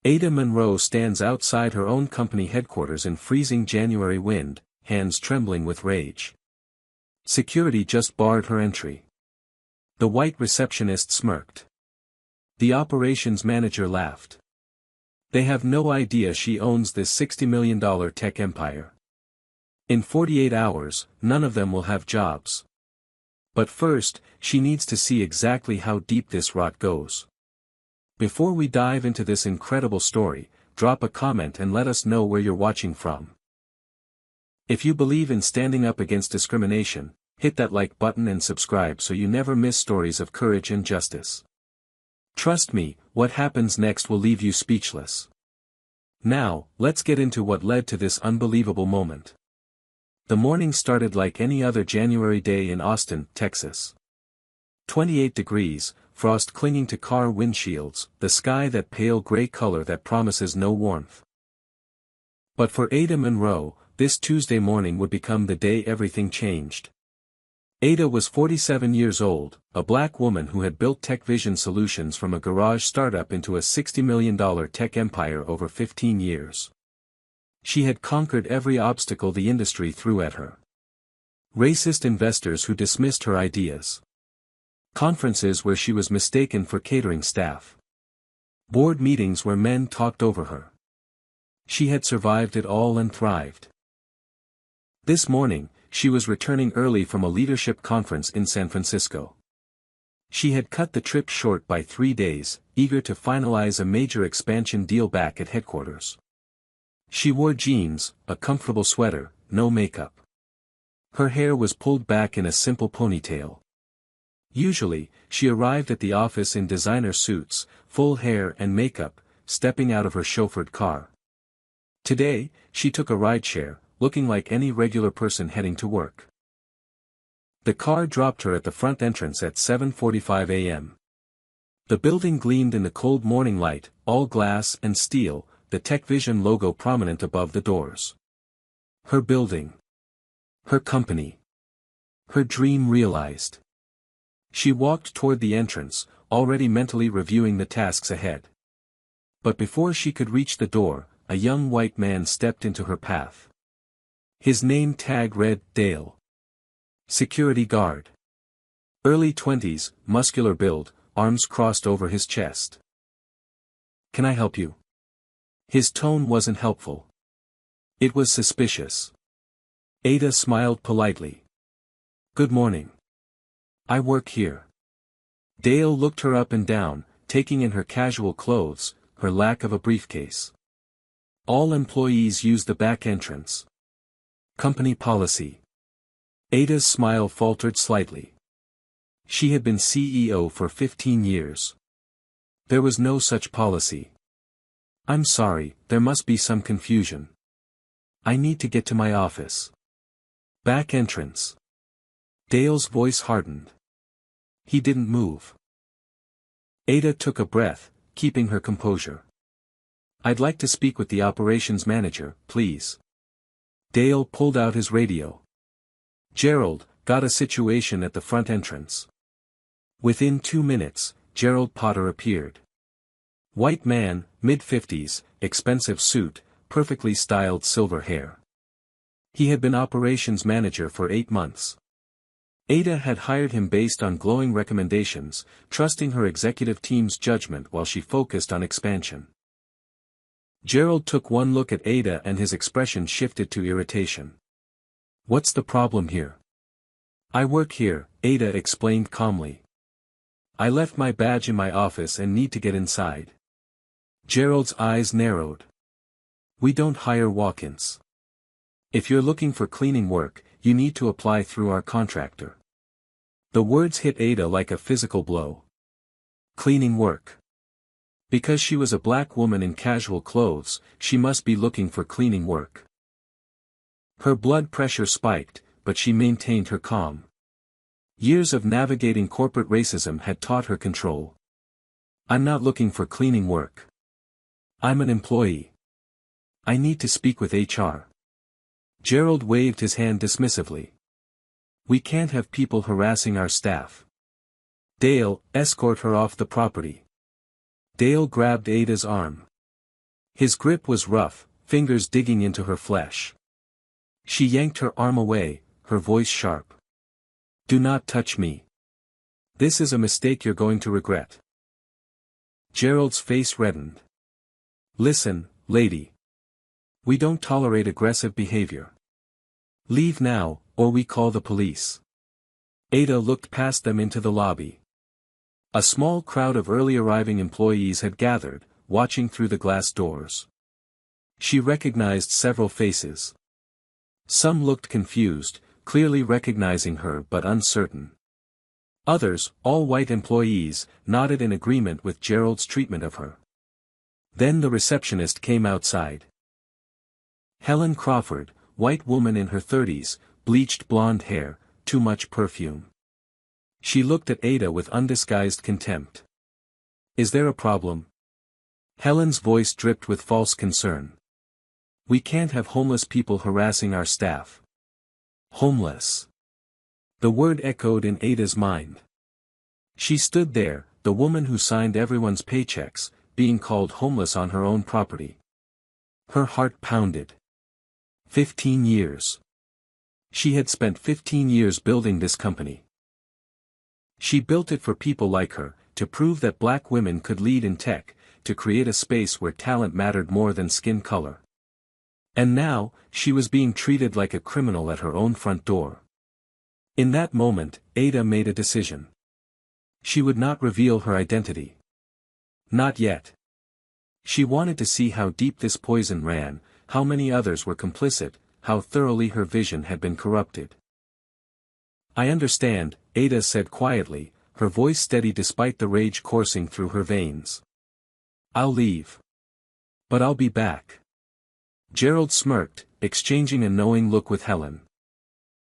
Ada Monroe stands outside her own company headquarters in freezing January wind, hands trembling with rage. Security just barred her entry. The white receptionist smirked. The operations manager laughed. They have no idea she owns this $60 million tech empire. In 48 hours, none of them will have jobs. But first, she needs to see exactly how deep this rot goes. Before we dive into this incredible story, drop a comment and let us know where you're watching from. If you believe in standing up against discrimination, hit that like button and subscribe so you never miss stories of courage and justice. Trust me, what happens next will leave you speechless. Now, let's get into what led to this unbelievable moment. The morning started like any other January day in Austin, Texas. 28 degrees, frost clinging to car windshields, the sky that pale gray color that promises no warmth. But for Ada Monroe, this Tuesday morning would become the day everything changed. Ada was 47 years old, a black woman who had built tech vision solutions from a garage startup into a $60 million tech empire over 15 years. She had conquered every obstacle the industry threw at her. Racist investors who dismissed her ideas. Conferences where she was mistaken for catering staff. Board meetings where men talked over her. She had survived it all and thrived. This morning, she was returning early from a leadership conference in San Francisco. She had cut the trip short by 3 days, eager to finalize a major expansion deal back at headquarters. She wore jeans, a comfortable sweater, no makeup. Her hair was pulled back in a simple ponytail. Usually, she arrived at the office in designer suits, full hair and makeup, stepping out of her chauffeured car. Today, she took a rideshare, looking like any regular person heading to work. The car dropped her at the front entrance at 7:45 a.m. The building gleamed in the cold morning light, all glass and steel, the Tech Vision logo prominent above the doors. Her building. Her company. Her dream realized. She walked toward the entrance, already mentally reviewing the tasks ahead. But before she could reach the door, a young white man stepped into her path. His name tag read, Dale. Security guard. Early 20s, muscular build, arms crossed over his chest. Can I help you? His tone wasn't helpful. It was suspicious. Ada smiled politely. Good morning. I work here. Dale looked her up and down, taking in her casual clothes, her lack of a briefcase. All employees use the back entrance. Company policy. Ada's smile faltered slightly. She had been CEO for 15 years. There was no such policy. I'm sorry, there must be some confusion. I need to get to my office. Back entrance. Dale's voice hardened. He didn't move. Ada took a breath, keeping her composure. I'd like to speak with the operations manager, please. Dale pulled out his radio. Gerald, got a situation at the front entrance. Within 2 minutes, Gerald Potter appeared. White man, mid-50s, expensive suit, perfectly styled silver hair. He had been operations manager for 8 months. Ada had hired him based on glowing recommendations, trusting her executive team's judgment while she focused on expansion. Gerald took one look at Ada and his expression shifted to irritation. What's the problem here? I work here, Ada explained calmly. I left my badge in my office and need to get inside. Gerald's eyes narrowed. We don't hire walk-ins. If you're looking for cleaning work, you need to apply through our contractor. The words hit Ada like a physical blow. Cleaning work. Because she was a black woman in casual clothes, she must be looking for cleaning work. Her blood pressure spiked, but she maintained her calm. Years of navigating corporate racism had taught her control. I'm not looking for cleaning work. I'm an employee. I need to speak with HR. Gerald waved his hand dismissively. We can't have people harassing our staff. Dale, escort her off the property. Dale grabbed Ada's arm. His grip was rough, fingers digging into her flesh. She yanked her arm away, her voice sharp. "Do not touch me. This is a mistake you're going to regret." Gerald's face reddened. "Listen, lady. We don't tolerate aggressive behavior. Leave now, or we call the police." Ada looked past them into the lobby. A small crowd of early arriving employees had gathered, watching through the glass doors. She recognized several faces. Some looked confused, clearly recognizing her but uncertain. Others, all white employees, nodded in agreement with Gerald's treatment of her. Then the receptionist came outside. Helen Crawford, white woman in her 30s, bleached blonde hair, too much perfume. She looked at Ada with undisguised contempt. "Is there a problem?" Helen's voice dripped with false concern. "We can't have homeless people harassing our staff." Homeless. The word echoed in Ada's mind. She stood there, the woman who signed everyone's paychecks, being called homeless on her own property. Her heart pounded. 15 years. She had spent 15 years building this company. She built it for people like her, to prove that black women could lead in tech, to create a space where talent mattered more than skin color. And now, she was being treated like a criminal at her own front door. In that moment, Ada made a decision. She would not reveal her identity. Not yet. She wanted to see how deep this poison ran, how many others were complicit, how thoroughly her vision had been corrupted. "I understand," Ada said quietly, her voice steady despite the rage coursing through her veins. "I'll leave. But I'll be back." Gerald smirked, exchanging a knowing look with Helen.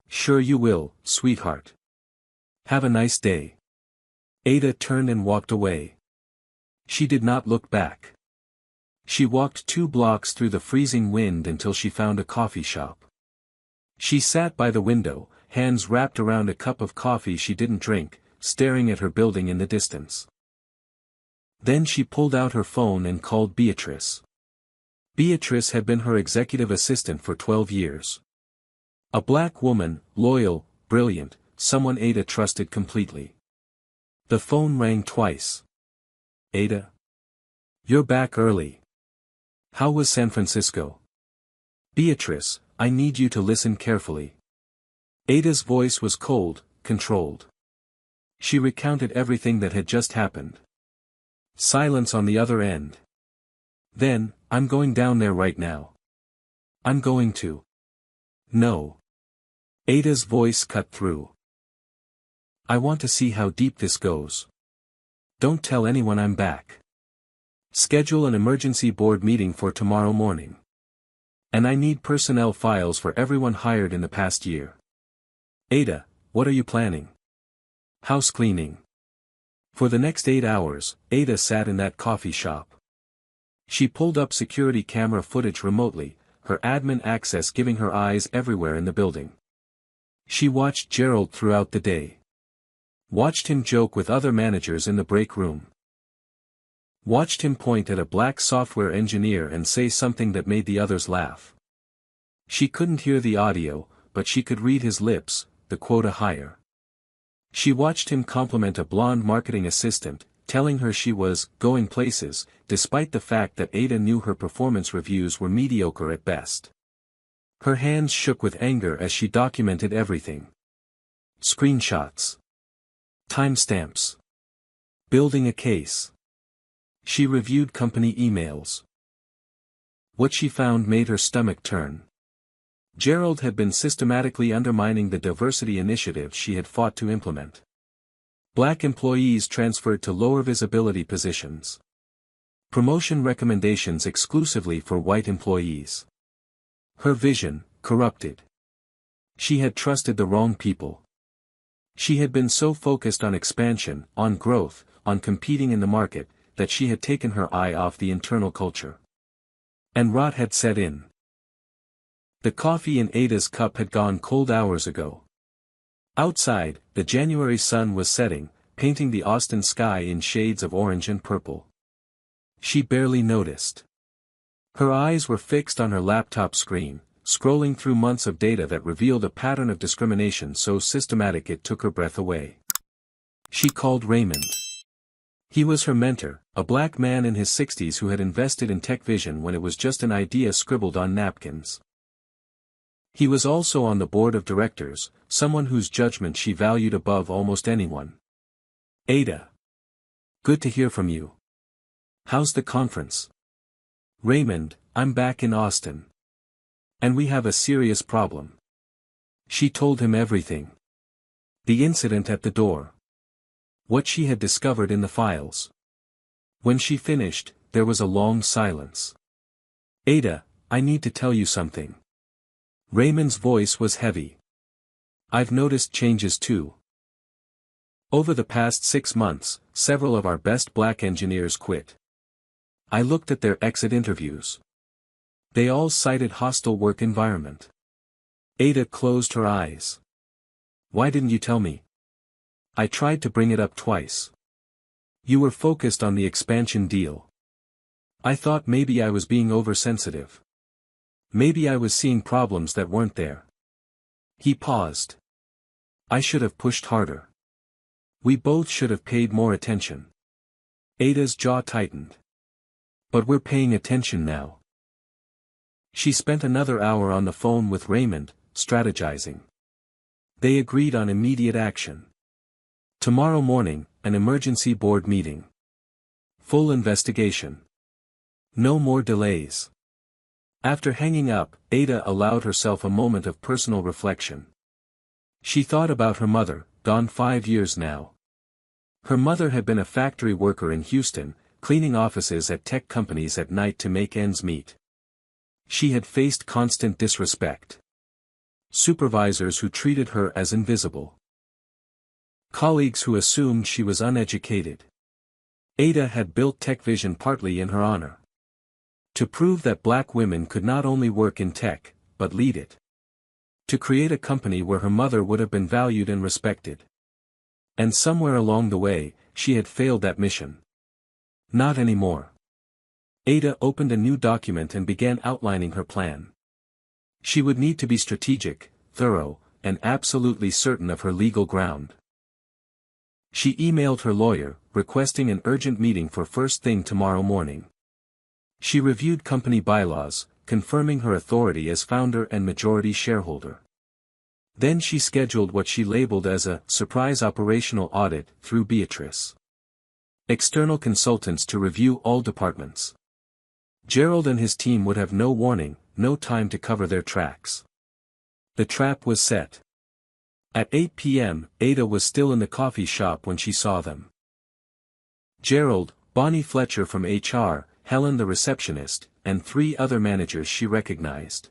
"Sure you will, sweetheart. Have a nice day." Ada turned and walked away. She did not look back. She walked 2 blocks through the freezing wind until she found a coffee shop. She sat by the window, hands wrapped around a cup of coffee she didn't drink, staring at her building in the distance. Then she pulled out her phone and called Beatrice. Beatrice had been her executive assistant for 12 years. A black woman, loyal, brilliant, someone Ada trusted completely. The phone rang twice. "Ada? You're back early. How was San Francisco?" "Beatrice, I need you to listen carefully." Ada's voice was cold, controlled. She recounted everything that had just happened. Silence on the other end. "Then, I'm going down there right now. I'm going to." "No." Ada's voice cut through. "I want to see how deep this goes. Don't tell anyone I'm back. Schedule an emergency board meeting for tomorrow morning. And I need personnel files for everyone hired in the past year." "Ada, what are you planning?" "House cleaning." For the next 8 hours, Ada sat in that coffee shop. She pulled up security camera footage remotely, her admin access giving her eyes everywhere in the building. She watched Gerald throughout the day. Watched him joke with other managers in the break room. Watched him point at a black software engineer and say something that made the others laugh. She couldn't hear the audio, but she could read his lips, the quota higher. She watched him compliment a blonde marketing assistant, telling her she was going places, despite the fact that Ada knew her performance reviews were mediocre at best. Her hands shook with anger as she documented everything. Screenshots. Timestamps. Building a case. She reviewed company emails. What she found made her stomach turn. Gerald had been systematically undermining the diversity initiatives she had fought to implement. Black employees transferred to lower visibility positions. Promotion recommendations exclusively for white employees. Her vision, corrupted. She had trusted the wrong people. She had been so focused on expansion, on growth, on competing in the market, that she had taken her eye off the internal culture. And rot had set in. The coffee in Ada's cup had gone cold hours ago. Outside, the January sun was setting, painting the Austin sky in shades of orange and purple. She barely noticed. Her eyes were fixed on her laptop screen, scrolling through months of data that revealed a pattern of discrimination so systematic it took her breath away. She called Raymond. He was her mentor, a black man in his 60s who had invested in TechVision when it was just an idea scribbled on napkins. He was also on the board of directors, someone whose judgment she valued above almost anyone. Ada. Good to hear from you. How's the conference? Raymond, I'm back in Austin. And we have a serious problem. She told him everything. The incident at the door. What she had discovered in the files. When she finished, there was a long silence. Ada, I need to tell you something. Raymond's voice was heavy. I've noticed changes too. Over the past 6 months, several of our best black engineers quit. I looked at their exit interviews. They all cited hostile work environment. Ada closed her eyes. Why didn't you tell me? I tried to bring it up twice. You were focused on the expansion deal. I thought maybe I was being oversensitive. Maybe I was seeing problems that weren't there. He paused. I should have pushed harder. We both should have paid more attention. Ada's jaw tightened. But we're paying attention now. She spent another hour on the phone with Raymond, strategizing. They agreed on immediate action. Tomorrow morning, an emergency board meeting. Full investigation. No more delays. After hanging up, Ada allowed herself a moment of personal reflection. She thought about her mother, gone 5 years now. Her mother had been a factory worker in Houston, cleaning offices at tech companies at night to make ends meet. She had faced constant disrespect. Supervisors who treated her as invisible. Colleagues who assumed she was uneducated. Ada had built TechVision partly in her honor. To prove that black women could not only work in tech, but lead it. To create a company where her mother would have been valued and respected. And somewhere along the way, she had failed that mission. Not anymore. Ada opened a new document and began outlining her plan. She would need to be strategic, thorough, and absolutely certain of her legal ground. She emailed her lawyer, requesting an urgent meeting for first thing tomorrow morning. She reviewed company bylaws, confirming her authority as founder and majority shareholder. Then she scheduled what she labeled as a surprise operational audit through Beatrice. External consultants to review all departments. Gerald and his team would have no warning, no time to cover their tracks. The trap was set. At 8 p.m., Ada was still in the coffee shop when she saw them. Gerald, Bonnie Fletcher from HR, Helen the receptionist, and 3 other managers she recognized.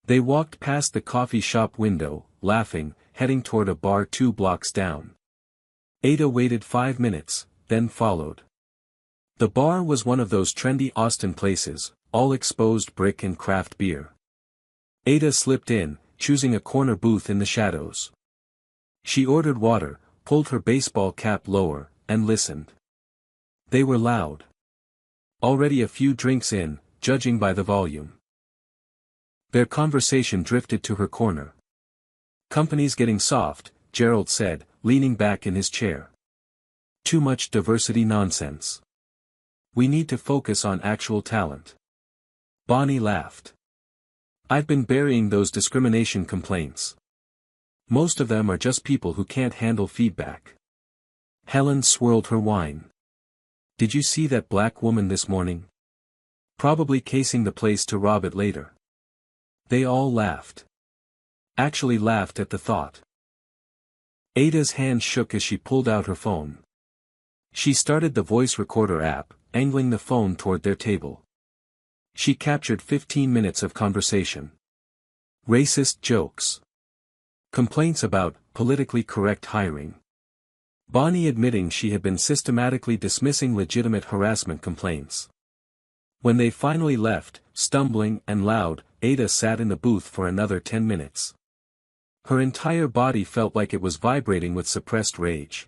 They walked past the coffee shop window, laughing, heading toward a bar 2 blocks down. Ada waited 5 minutes, then followed. The bar was one of those trendy Austin places, all exposed brick and craft beer. Ada slipped in, choosing a corner booth in the shadows. She ordered water, pulled her baseball cap lower, and listened. They were loud. Already a few drinks in, judging by the volume. Their conversation drifted to her corner. Company's getting soft, Gerald said, leaning back in his chair. Too much diversity nonsense. We need to focus on actual talent. Bonnie laughed. I've been burying those discrimination complaints. Most of them are just people who can't handle feedback. Helen swirled her wine. Did you see that black woman this morning? Probably casing the place to rob it later. They all laughed. Actually laughed at the thought. Ada's hand shook as she pulled out her phone. She started the voice recorder app, angling the phone toward their table. She captured 15 minutes of conversation. Racist jokes. Complaints about politically correct hiring. Bonnie admitting she had been systematically dismissing legitimate harassment complaints. When they finally left, stumbling and loud, Ada sat in the booth for another 10 minutes. Her entire body felt like it was vibrating with suppressed rage.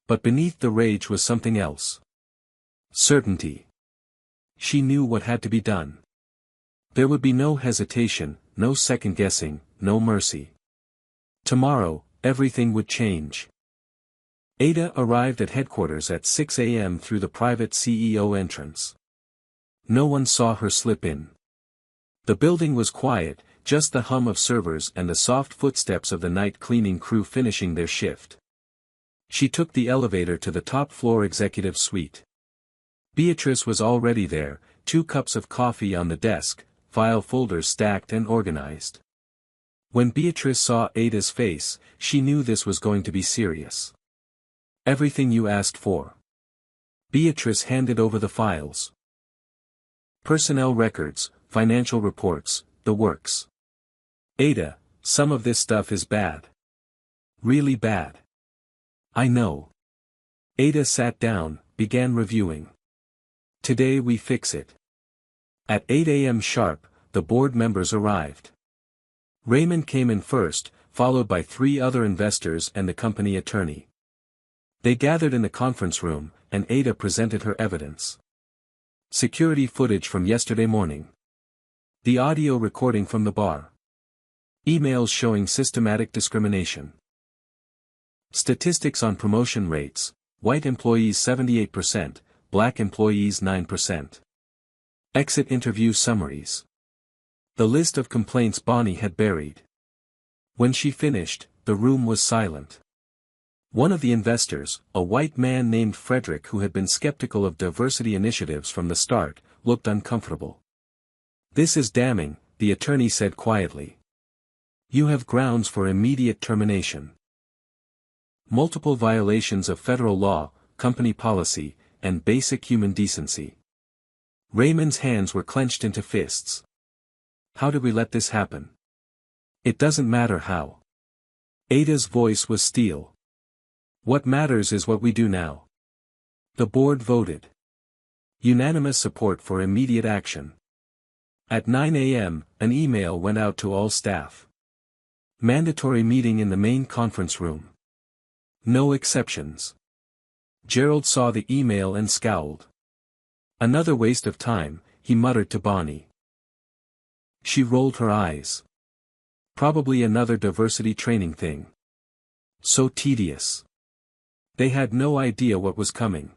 But beneath the rage was something else. Certainty. She knew what had to be done. There would be no hesitation, no second-guessing, no mercy. Tomorrow, everything would change. Ada arrived at headquarters at 6 a.m. through the private CEO entrance. No one saw her slip in. The building was quiet, just the hum of servers and the soft footsteps of the night cleaning crew finishing their shift. She took the elevator to the top-floor executive suite. Beatrice was already there, 2 cups of coffee on the desk, file folders stacked and organized. When Beatrice saw Ada's face, she knew this was going to be serious. "Everything you asked for." Beatrice handed over the files. "Personnel records, financial reports, the works." "Ada, some of this stuff is bad. Really bad." "I know." Ada sat down, began reviewing. "Today we fix it." At 8 a.m. sharp, the board members arrived. Raymond came in first, followed by 3 other investors and the company attorney. They gathered in the conference room, and Ada presented her evidence. Security footage from yesterday morning. The audio recording from the bar. Emails showing systematic discrimination. Statistics on promotion rates: white employees 78%, black employees 9%. Exit interview summaries. The list of complaints Bonnie had buried. When she finished, the room was silent. One of the investors, a white man named Frederick who had been skeptical of diversity initiatives from the start, looked uncomfortable. "This is damning," the attorney said quietly. "You have grounds for immediate termination. Multiple violations of federal law, company policy, and basic human decency." Raymond's hands were clenched into fists. "How did we let this happen?" "It doesn't matter how." Ada's voice was steel. "What matters is what we do now." The board voted. Unanimous support for immediate action. At 9 a.m., an email went out to all staff. Mandatory meeting in the main conference room. No exceptions. Gerald saw the email and scowled. "Another waste of time," he muttered to Bonnie. She rolled her eyes. "Probably another diversity training thing. So tedious." They had no idea what was coming.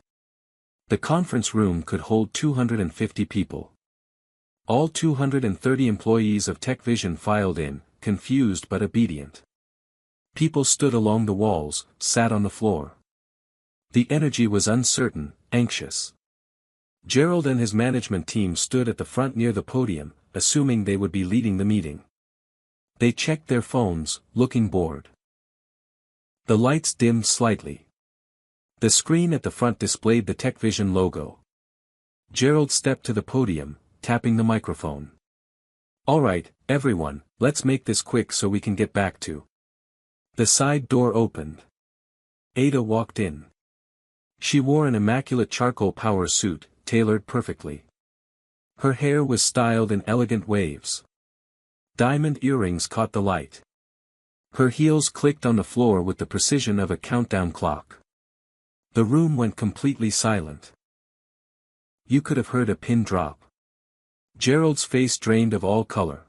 The conference room could hold 250 people. All 230 employees of TechVision filed in, confused but obedient. People stood along the walls, sat on the floor. The energy was uncertain, anxious. Gerald and his management team stood at the front near the podium, assuming they would be leading the meeting. They checked their phones, looking bored. The lights dimmed slightly. The screen at the front displayed the TechVision logo. Gerald stepped to the podium, tapping the microphone. "All right, everyone, let's make this quick so we can get back to." The side door opened. Ada walked in. She wore an immaculate charcoal power suit, tailored perfectly. Her hair was styled in elegant waves. Diamond earrings caught the light. Her heels clicked on the floor with the precision of a countdown clock. The room went completely silent. You could have heard a pin drop. Gerald's face drained of all color.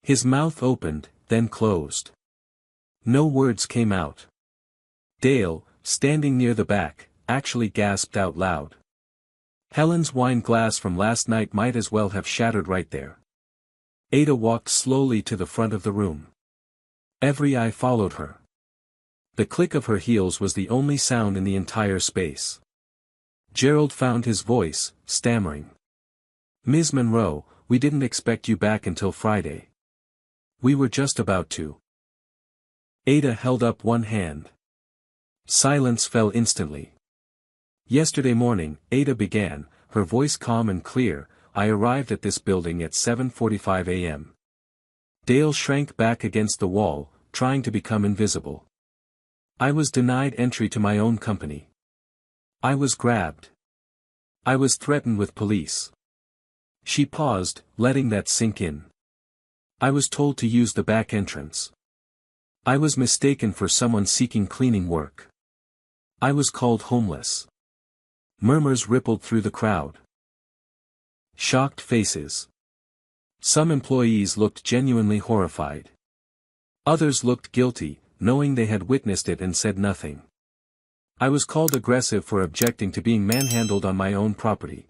His mouth opened, then closed. No words came out. Dale, standing near the back, actually gasped out loud. Helen's wine glass from last night might as well have shattered right there. Ada walked slowly to the front of the room. Every eye followed her. The click of her heels was the only sound in the entire space. Gerald found his voice, stammering. "Ms. Monroe, we didn't expect you back until Friday. We were just about to." Ada held up one hand. Silence fell instantly. "Yesterday morning," Ada began, her voice calm and clear, "I arrived at this building at 7:45 a.m. Dale shrank back against the wall, trying to become invisible. "I was denied entry to my own company. I was grabbed. I was threatened with police." She paused, letting that sink in. "I was told to use the back entrance. I was mistaken for someone seeking cleaning work. I was called homeless." Murmurs rippled through the crowd. Shocked faces. Some employees looked genuinely horrified. Others looked guilty, knowing they had witnessed it and said nothing. I was called aggressive for objecting to being manhandled on my own property.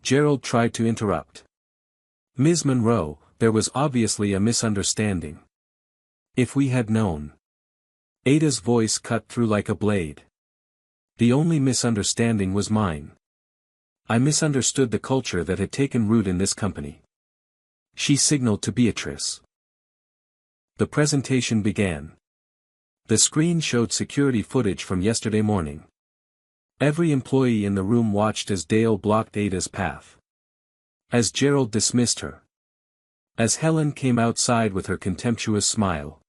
Gerald tried to interrupt. Ms. Monroe, there was obviously a misunderstanding. If we had known. Ada's voice cut through like a blade. The only misunderstanding was mine. I misunderstood the culture that had taken root in this company. She signaled to Beatrice. The presentation began. The screen showed security footage from yesterday morning. Every employee in the room watched as Dale blocked Ada's path. As Gerald dismissed her. As Helen came outside with her contemptuous smile.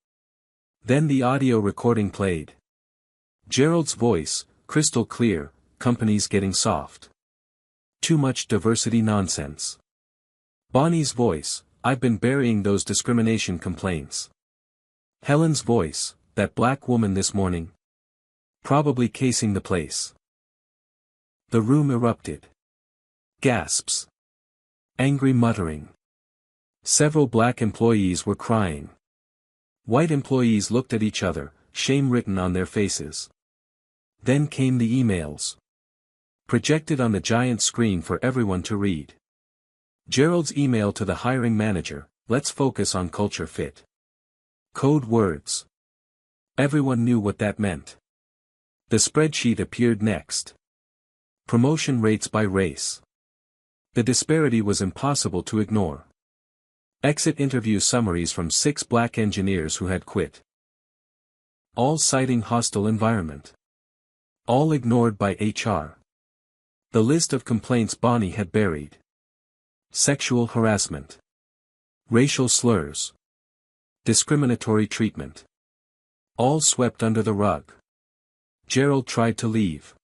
Then the audio recording played. Gerald's voice, crystal clear, companies getting soft. Too much diversity nonsense. Bonnie's voice, I've been burying those discrimination complaints. Helen's voice, that black woman this morning. Probably casing the place. The room erupted. Gasps. Angry muttering. Several black employees were crying. White employees looked at each other, shame written on their faces. Then came the emails. Projected on the giant screen for everyone to read. Gerald's email to the hiring manager, let's focus on culture fit. Code words. Everyone knew what that meant. The spreadsheet appeared next. Promotion rates by race. The disparity was impossible to ignore. Exit interview summaries from 6 black engineers who had quit. All citing hostile environment. All ignored by HR. The list of complaints Bonnie had buried. Sexual harassment. Racial slurs. Discriminatory treatment. All swept under the rug. Gerald tried to leave.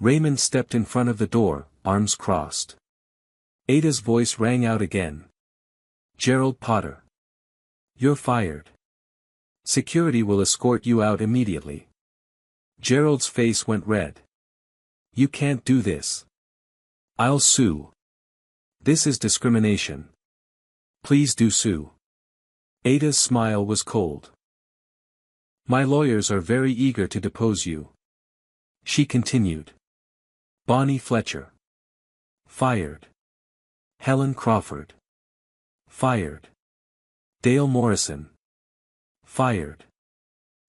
Raymond stepped in front of the door, arms crossed. Ada's voice rang out again. Gerald Potter. You're fired. Security will escort you out immediately. Gerald's face went red. You can't do this. I'll sue. This is discrimination. Please do sue. Ada's smile was cold. My lawyers are very eager to depose you. She continued. Bonnie Fletcher. Fired. Helen Crawford. Fired. Dale Morrison. Fired.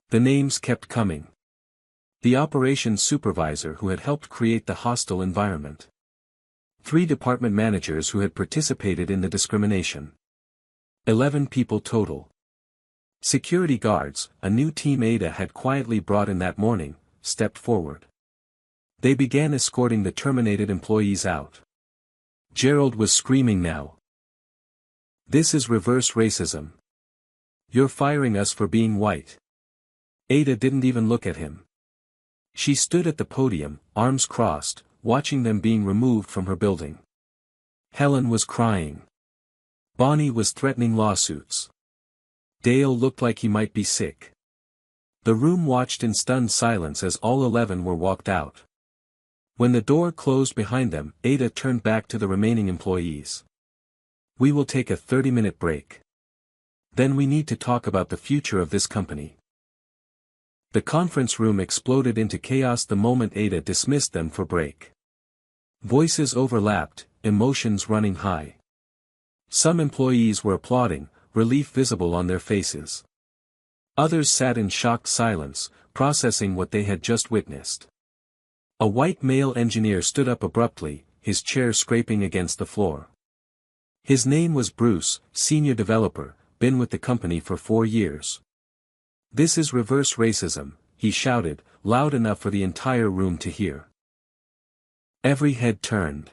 The names kept coming. The operations supervisor who had helped create the hostile environment. 3 department managers who had participated in the discrimination. 11 people total. Security guards, a new team Ada had quietly brought in that morning, stepped forward. They began escorting the terminated employees out. Gerald was screaming now. This is reverse racism. You're firing us for being white. Ada didn't even look at him. She stood at the podium, arms crossed, watching them being removed from her building. Helen was crying. Bonnie was threatening lawsuits. Dale looked like he might be sick. The room watched in stunned silence as all 11 were walked out. When the door closed behind them, Ada turned back to the remaining employees. We will take a 30-minute break. Then we need to talk about the future of this company. The conference room exploded into chaos the moment Ada dismissed them for break. Voices overlapped, emotions running high. Some employees were applauding, relief visible on their faces. Others sat in shocked silence, processing what they had just witnessed. A white male engineer stood up abruptly, his chair scraping against the floor. His name was Bruce, senior developer, been with the company for 4 years. This is reverse racism, he shouted, loud enough for the entire room to hear. Every head turned.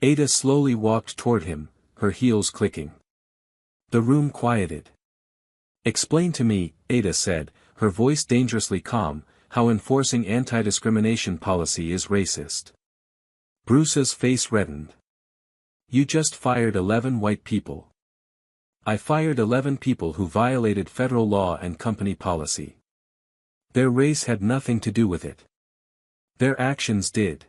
Ada slowly walked toward him, her heels clicking. The room quieted. Explain to me, Ada said, her voice dangerously calm, how enforcing anti-discrimination policy is racist. Bruce's face reddened. You just fired 11 white people. I fired 11 people who violated federal law and company policy. Their race had nothing to do with it. Their actions did.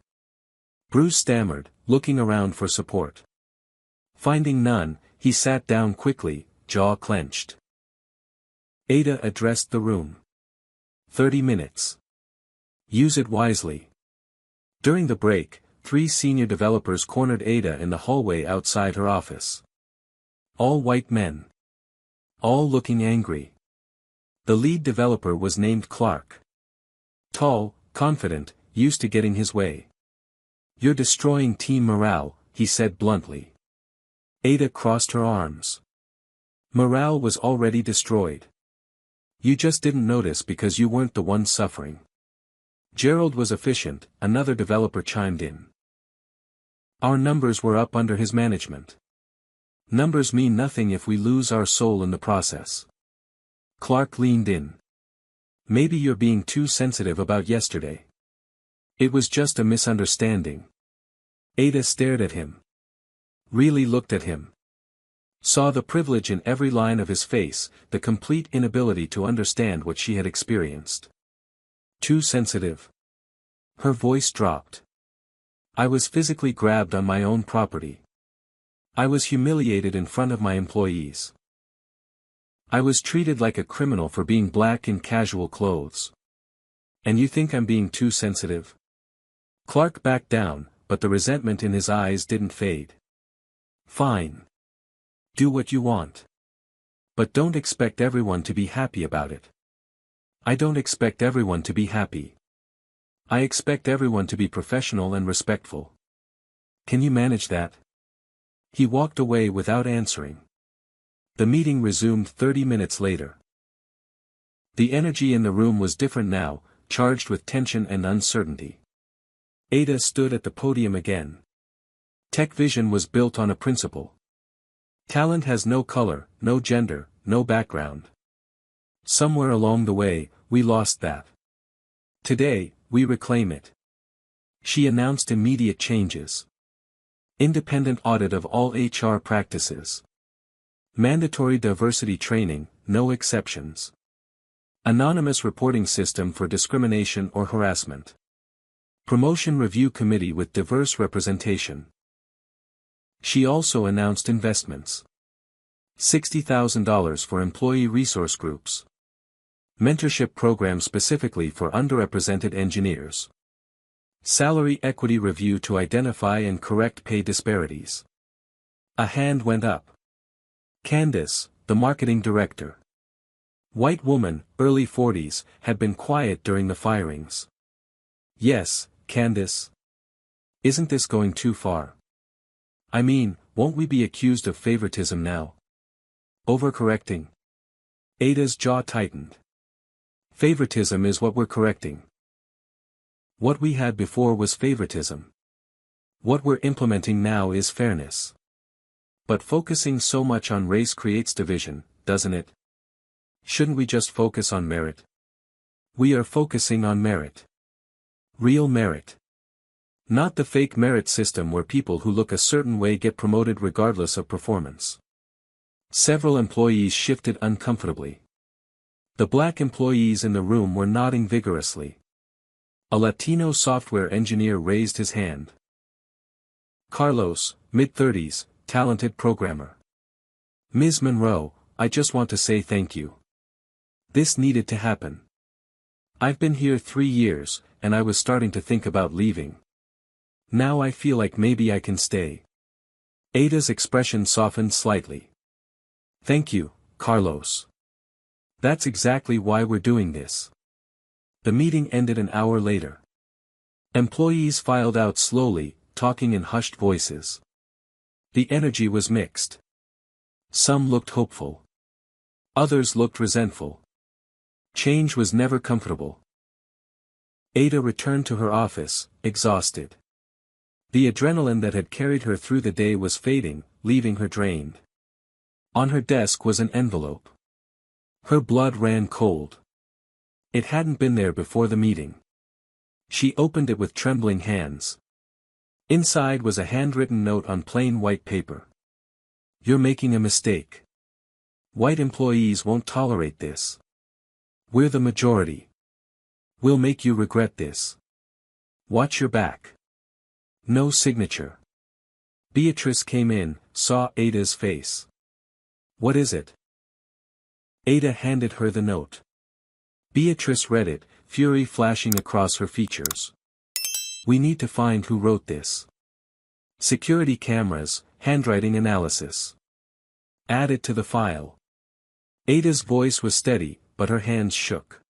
Bruce stammered, looking around for support. Finding none, he sat down quickly, jaw clenched. Ada addressed the room. 30 minutes. Use it wisely. During the break, 3 senior developers cornered Ada in the hallway outside her office. All white men. All looking angry. The lead developer was named Clark. Tall, confident, used to getting his way. "You're destroying team morale," he said bluntly. Ada crossed her arms. Morale was already destroyed. You just didn't notice because you weren't the one suffering. Gerald was efficient, another developer chimed in. Our numbers were up under his management. Numbers mean nothing if we lose our soul in the process. Clark leaned in. Maybe you're being too sensitive about yesterday. It was just a misunderstanding. Ada stared at him. Really looked at him. Saw the privilege in every line of his face, the complete inability to understand what she had experienced. Too sensitive. Her voice dropped. I was physically grabbed on my own property. I was humiliated in front of my employees. I was treated like a criminal for being black in casual clothes. And you think I'm being too sensitive? Clark backed down, but the resentment in his eyes didn't fade. Fine. Do what you want. But don't expect everyone to be happy about it. I don't expect everyone to be happy. I expect everyone to be professional and respectful. Can you manage that? He walked away without answering. The meeting resumed 30 minutes later. The energy in the room was different now, charged with tension and uncertainty. Ada stood at the podium again. Tech Vision was built on a principle. Talent has no color, no gender, no background. Somewhere along the way, we lost that. Today, we reclaim it. She announced immediate changes. Independent audit of all HR practices. Mandatory diversity training, no exceptions. Anonymous reporting system for discrimination or harassment. Promotion review committee with diverse representation. She also announced investments. $60,000 for employee resource groups. Mentorship program specifically for underrepresented engineers. Salary equity review to identify and correct pay disparities. A hand went up. Candace, the marketing director. White woman, early 40s, had been quiet during the firings. Yes, Candace. Isn't this going too far? I mean, won't we be accused of favoritism now? Overcorrecting? Ada's jaw tightened. Favoritism is what we're correcting. What we had before was favoritism. What we're implementing now is fairness. But focusing so much on race creates division, doesn't it? Shouldn't we just focus on merit? We are focusing on merit. Real merit. Not the fake merit system where people who look a certain way get promoted regardless of performance. Several employees shifted uncomfortably. The black employees in the room were nodding vigorously. A Latino software engineer raised his hand. Carlos, mid-30s, talented programmer. Ms. Monroe, I just want to say thank you. This needed to happen. I've been here 3 years, and I was starting to think about leaving. Now I feel like maybe I can stay. Ada's expression softened slightly. Thank you, Carlos. That's exactly why we're doing this. The meeting ended an hour later. Employees filed out slowly, talking in hushed voices. The energy was mixed. Some looked hopeful. Others looked resentful. Change was never comfortable. Ada returned to her office, exhausted. The adrenaline that had carried her through the day was fading, leaving her drained. On her desk was an envelope. Her blood ran cold. It hadn't been there before the meeting. She opened it with trembling hands. Inside was a handwritten note on plain white paper. You're making a mistake. White employees won't tolerate this. We're the majority. We'll make you regret this. Watch your back. No signature. Beatrice came in, saw Ada's face. What is it? Ada handed her the note. Beatrice read it, fury flashing across her features. We need to find who wrote this. Security cameras, handwriting analysis. Add it to the file. Ada's voice was steady, but her hands shook.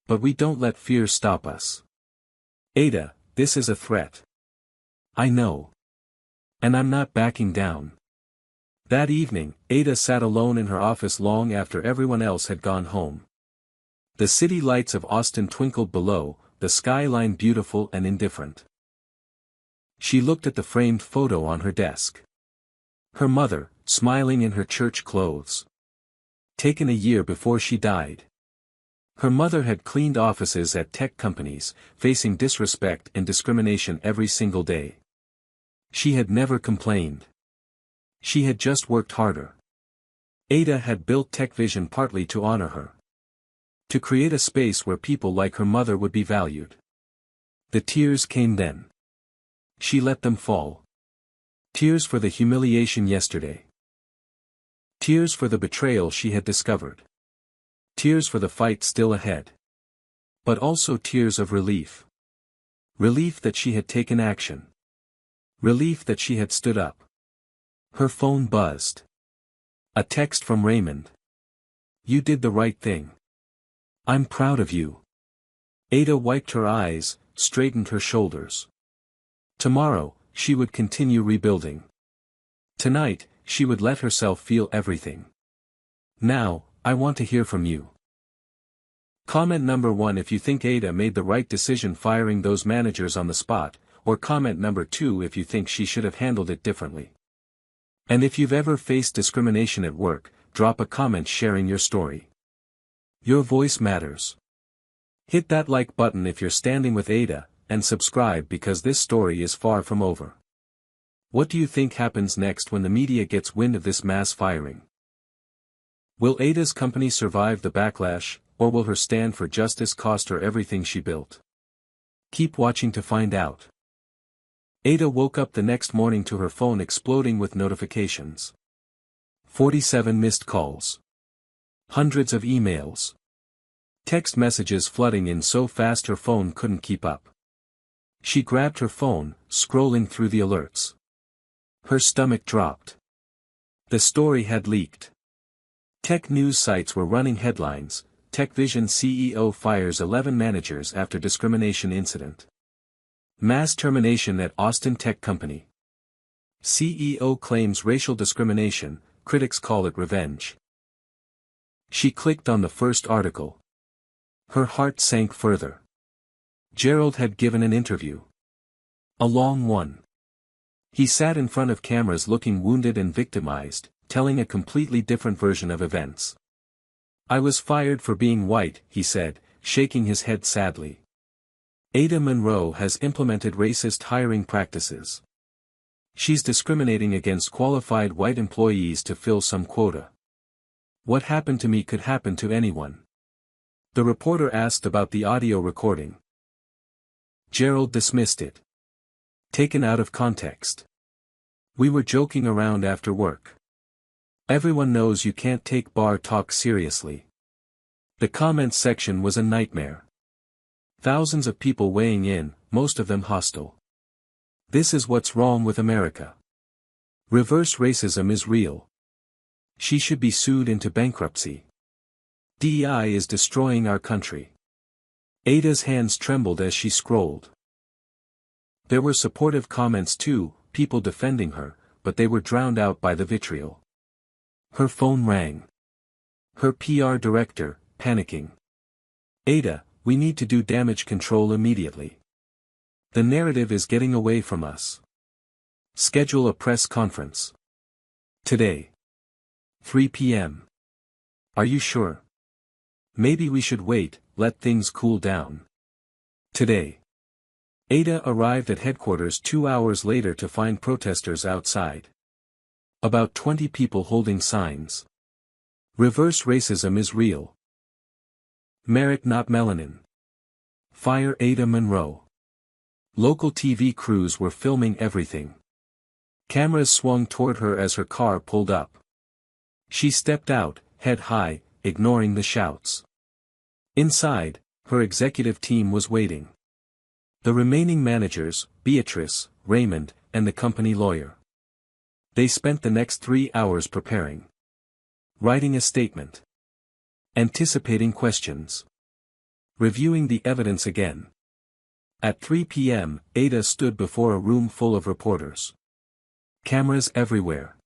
But we don't let fear stop us. Ada, this is a threat. I know. And I'm not backing down. That evening, Ada sat alone in her office long after everyone else had gone home. The city lights of Austin twinkled below, the skyline beautiful and indifferent. She looked at the framed photo on her desk. Her mother, smiling in her church clothes. Taken a year before she died. Her mother had cleaned offices at tech companies, facing disrespect and discrimination every single day. She had never complained. She had just worked harder. Ada had built TechVision partly to honor her. To create a space where people like her mother would be valued. The tears came then. She let them fall. Tears for the humiliation yesterday. Tears for the betrayal she had discovered. Tears for the fight still ahead. But also tears of relief. Relief that she had taken action. Relief that she had stood up. Her phone buzzed. A text from Raymond. You did the right thing. I'm proud of you. Ada wiped her eyes, straightened her shoulders. Tomorrow, she would continue rebuilding. Tonight, she would let herself feel everything. Now, I want to hear from you. Comment number 1 if you think Ada made the right decision firing those managers on the spot, or comment number 2 if you think she should have handled it differently. And if you've ever faced discrimination at work, drop a comment sharing your story. Your voice matters. Hit that like button if you're standing with Ada, and subscribe because this story is far from over. What do you think happens next when the media gets wind of this mass firing? Will Ada's company survive the backlash, or will her stand for justice cost her everything she built? Keep watching to find out. Ada woke up the next morning to her phone exploding with notifications. 47 missed calls. Hundreds of emails. Text messages flooding in so fast her phone couldn't keep up. She grabbed her phone, scrolling through the alerts. Her stomach dropped. The story had leaked. Tech news sites were running headlines. TechVision CEO fires 11 managers after discrimination incident. Mass termination at Austin tech company. CEO claims racial discrimination, critics call it revenge. She clicked on the first article. Her heart sank further. Gerald had given an interview. A long one. He sat in front of cameras looking wounded and victimized, telling a completely different version of events. I was fired for being white, he said, shaking his head sadly. Ada Monroe has implemented racist hiring practices. She's discriminating against qualified white employees to fill some quota. What happened to me could happen to anyone. The reporter asked about the audio recording. Gerald dismissed it. Taken out of context. We were joking around after work. Everyone knows you can't take bar talk seriously. The comments section was a nightmare. Thousands of people weighing in, most of them hostile. This is what's wrong with America. Reverse racism is real. She should be sued into bankruptcy. DEI is destroying our country. Ada's hands trembled as she scrolled. There were supportive comments too, people defending her, but they were drowned out by the vitriol. Her phone rang. Her PR director, panicking. Ada, we need to do damage control immediately. The narrative is getting away from us. Schedule a press conference. Today. 3 p.m. Are you sure? Maybe we should wait, let things cool down. Today. Ada arrived at headquarters 2 hours later to find protesters outside. About 20 people holding signs. Reverse racism is real. Merit not melanin. Fire Ada Monroe. Local TV crews were filming everything. Cameras swung toward her as her car pulled up. She stepped out, head high, ignoring the shouts. Inside, her executive team was waiting. The remaining managers, Beatrice, Raymond, and the company lawyer. They spent the next 3 hours preparing. Writing a statement. Anticipating questions. Reviewing the evidence again. At 3 p.m., Ada stood before a room full of reporters. Cameras everywhere.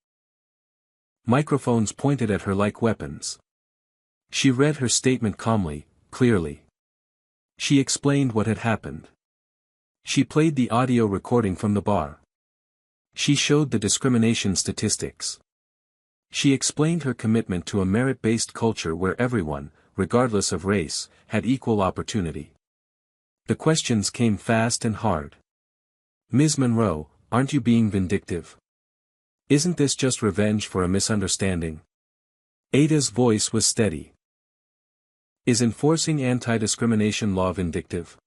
Microphones pointed at her like weapons. She read her statement calmly, clearly. She explained what had happened. She played the audio recording from the bar. She showed the discrimination statistics. She explained her commitment to a merit-based culture where everyone, regardless of race, had equal opportunity. The questions came fast and hard. Ms. Monroe, aren't you being vindictive? Isn't this just revenge for a misunderstanding? Ada's voice was steady. Is enforcing anti-discrimination law vindictive?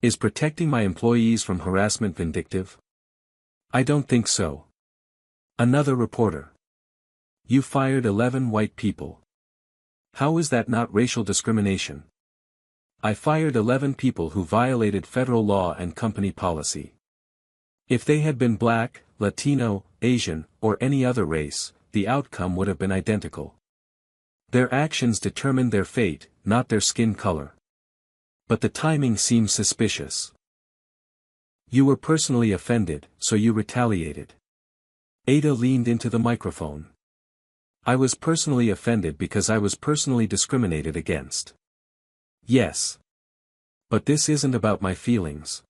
Is protecting my employees from harassment vindictive? I don't think so. Another reporter. You fired 11 white people. How is that not racial discrimination? I fired 11 people who violated federal law and company policy. If they had been black, Latino, Asian, or any other race, the outcome would have been identical. Their actions determined their fate, not their skin color. But the timing seems suspicious. You were personally offended, so you retaliated. Ada leaned into the microphone. I was personally offended because I was personally discriminated against. Yes. But this isn't about my feelings.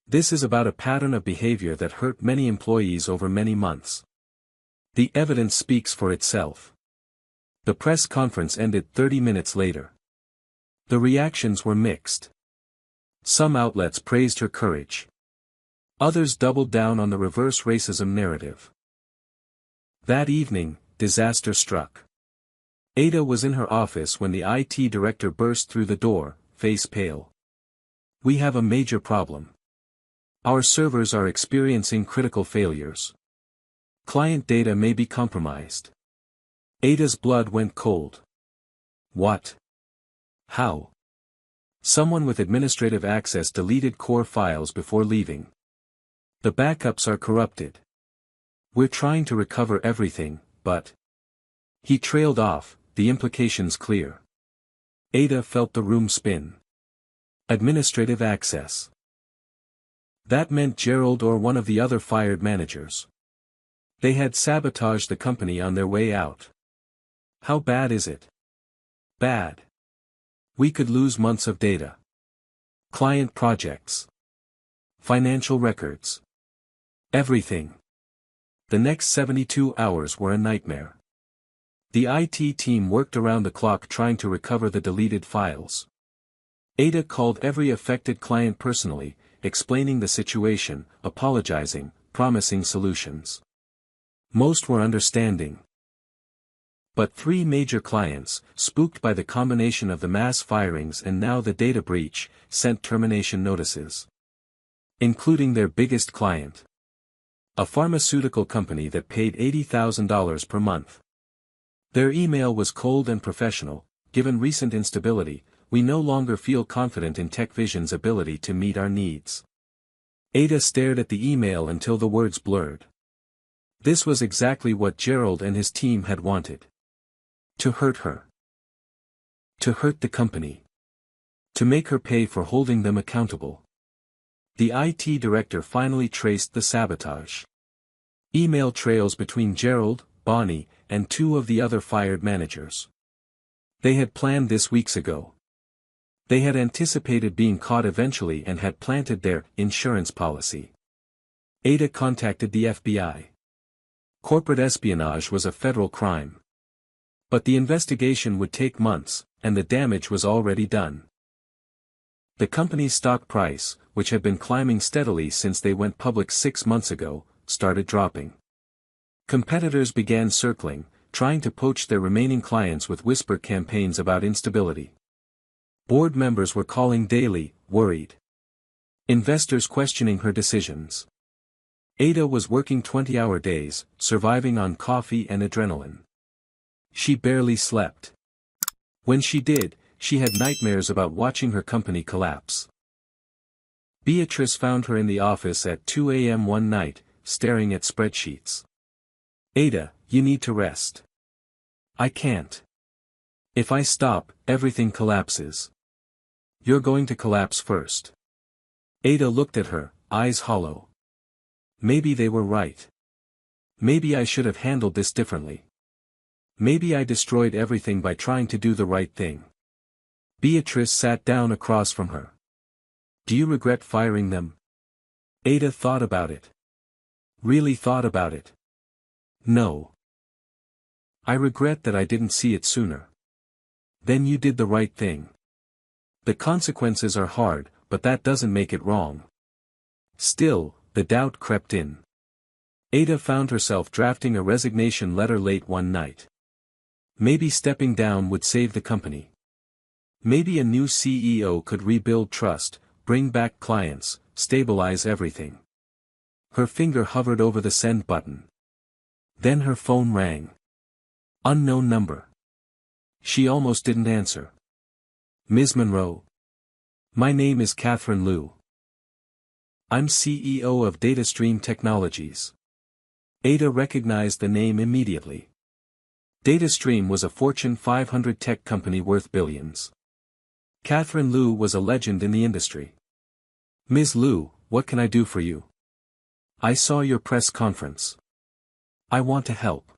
This is about a pattern of behavior that hurt many employees over many months. The evidence speaks for itself. The press conference ended 30 minutes later. The reactions were mixed. Some outlets praised her courage. Others doubled down on the reverse racism narrative. That evening, disaster struck. Ada was in her office when the IT director burst through the door, face pale. We have a major problem. Our servers are experiencing critical failures. Client data may be compromised. Ada's blood went cold. What? How? Someone with administrative access deleted core files before leaving. The backups are corrupted. We're trying to recover everything, but... He trailed off, the implications clear. Ada felt the room spin. Administrative access. That meant Gerald or one of the other fired managers. They had sabotaged the company on their way out. How bad is it? Bad. We could lose months of data. Client projects. Financial records. Everything. The next 72 hours were a nightmare. The IT team worked around the clock trying to recover the deleted files. Ada called every affected client personally, explaining the situation, apologizing, promising solutions. Most were understanding. But 3 major clients, spooked by the combination of the mass firings and now the data breach, sent termination notices. Including their biggest client. A pharmaceutical company that paid $80,000 per month. Their email was cold and professional. Given recent instability, we no longer feel confident in TechVision's ability to meet our needs. Ada stared at the email until the words blurred. This was exactly what Gerald and his team had wanted. To hurt her. To hurt the company. To make her pay for holding them accountable. The IT director finally traced the sabotage. Email trails between Gerald, Bonnie, and 2 of the other fired managers. They had planned this weeks ago. They had anticipated being caught eventually and had planted their insurance policy. Ada contacted the FBI. Corporate espionage was a federal crime. But the investigation would take months, and the damage was already done. The company's stock price, which had been climbing steadily since they went public 6 months ago, started dropping. Competitors began circling, trying to poach their remaining clients with whisper campaigns about instability. Board members were calling daily, worried. Investors questioning her decisions. Ada was working 20-hour days, surviving on coffee and adrenaline. She barely slept. When she did, she had nightmares about watching her company collapse. Beatrice found her in the office at 2 a.m. one night, staring at spreadsheets. "Ada, you need to rest." "I can't. If I stop, everything collapses." "You're going to collapse first." Ada looked at her, eyes hollow. Maybe they were right. Maybe I should have handled this differently. Maybe I destroyed everything by trying to do the right thing. Beatrice sat down across from her. "Do you regret firing them?" Ada thought about it. Really thought about it. "No. I regret that I didn't see it sooner." "Then you did the right thing. The consequences are hard, but that doesn't make it wrong." Still, the doubt crept in. Ada found herself drafting a resignation letter late one night. Maybe stepping down would save the company. Maybe a new CEO could rebuild trust, bring back clients, stabilize everything. Her finger hovered over the send button. Then her phone rang. Unknown number. She almost didn't answer. "Ms. Monroe. My name is Catherine Liu. I'm CEO of DataStream Technologies." Ada recognized the name immediately. DataStream was a Fortune 500 tech company worth billions. Catherine Liu was a legend in the industry. "Ms. Liu, what can I do for you?" "I saw your press conference. I want to help."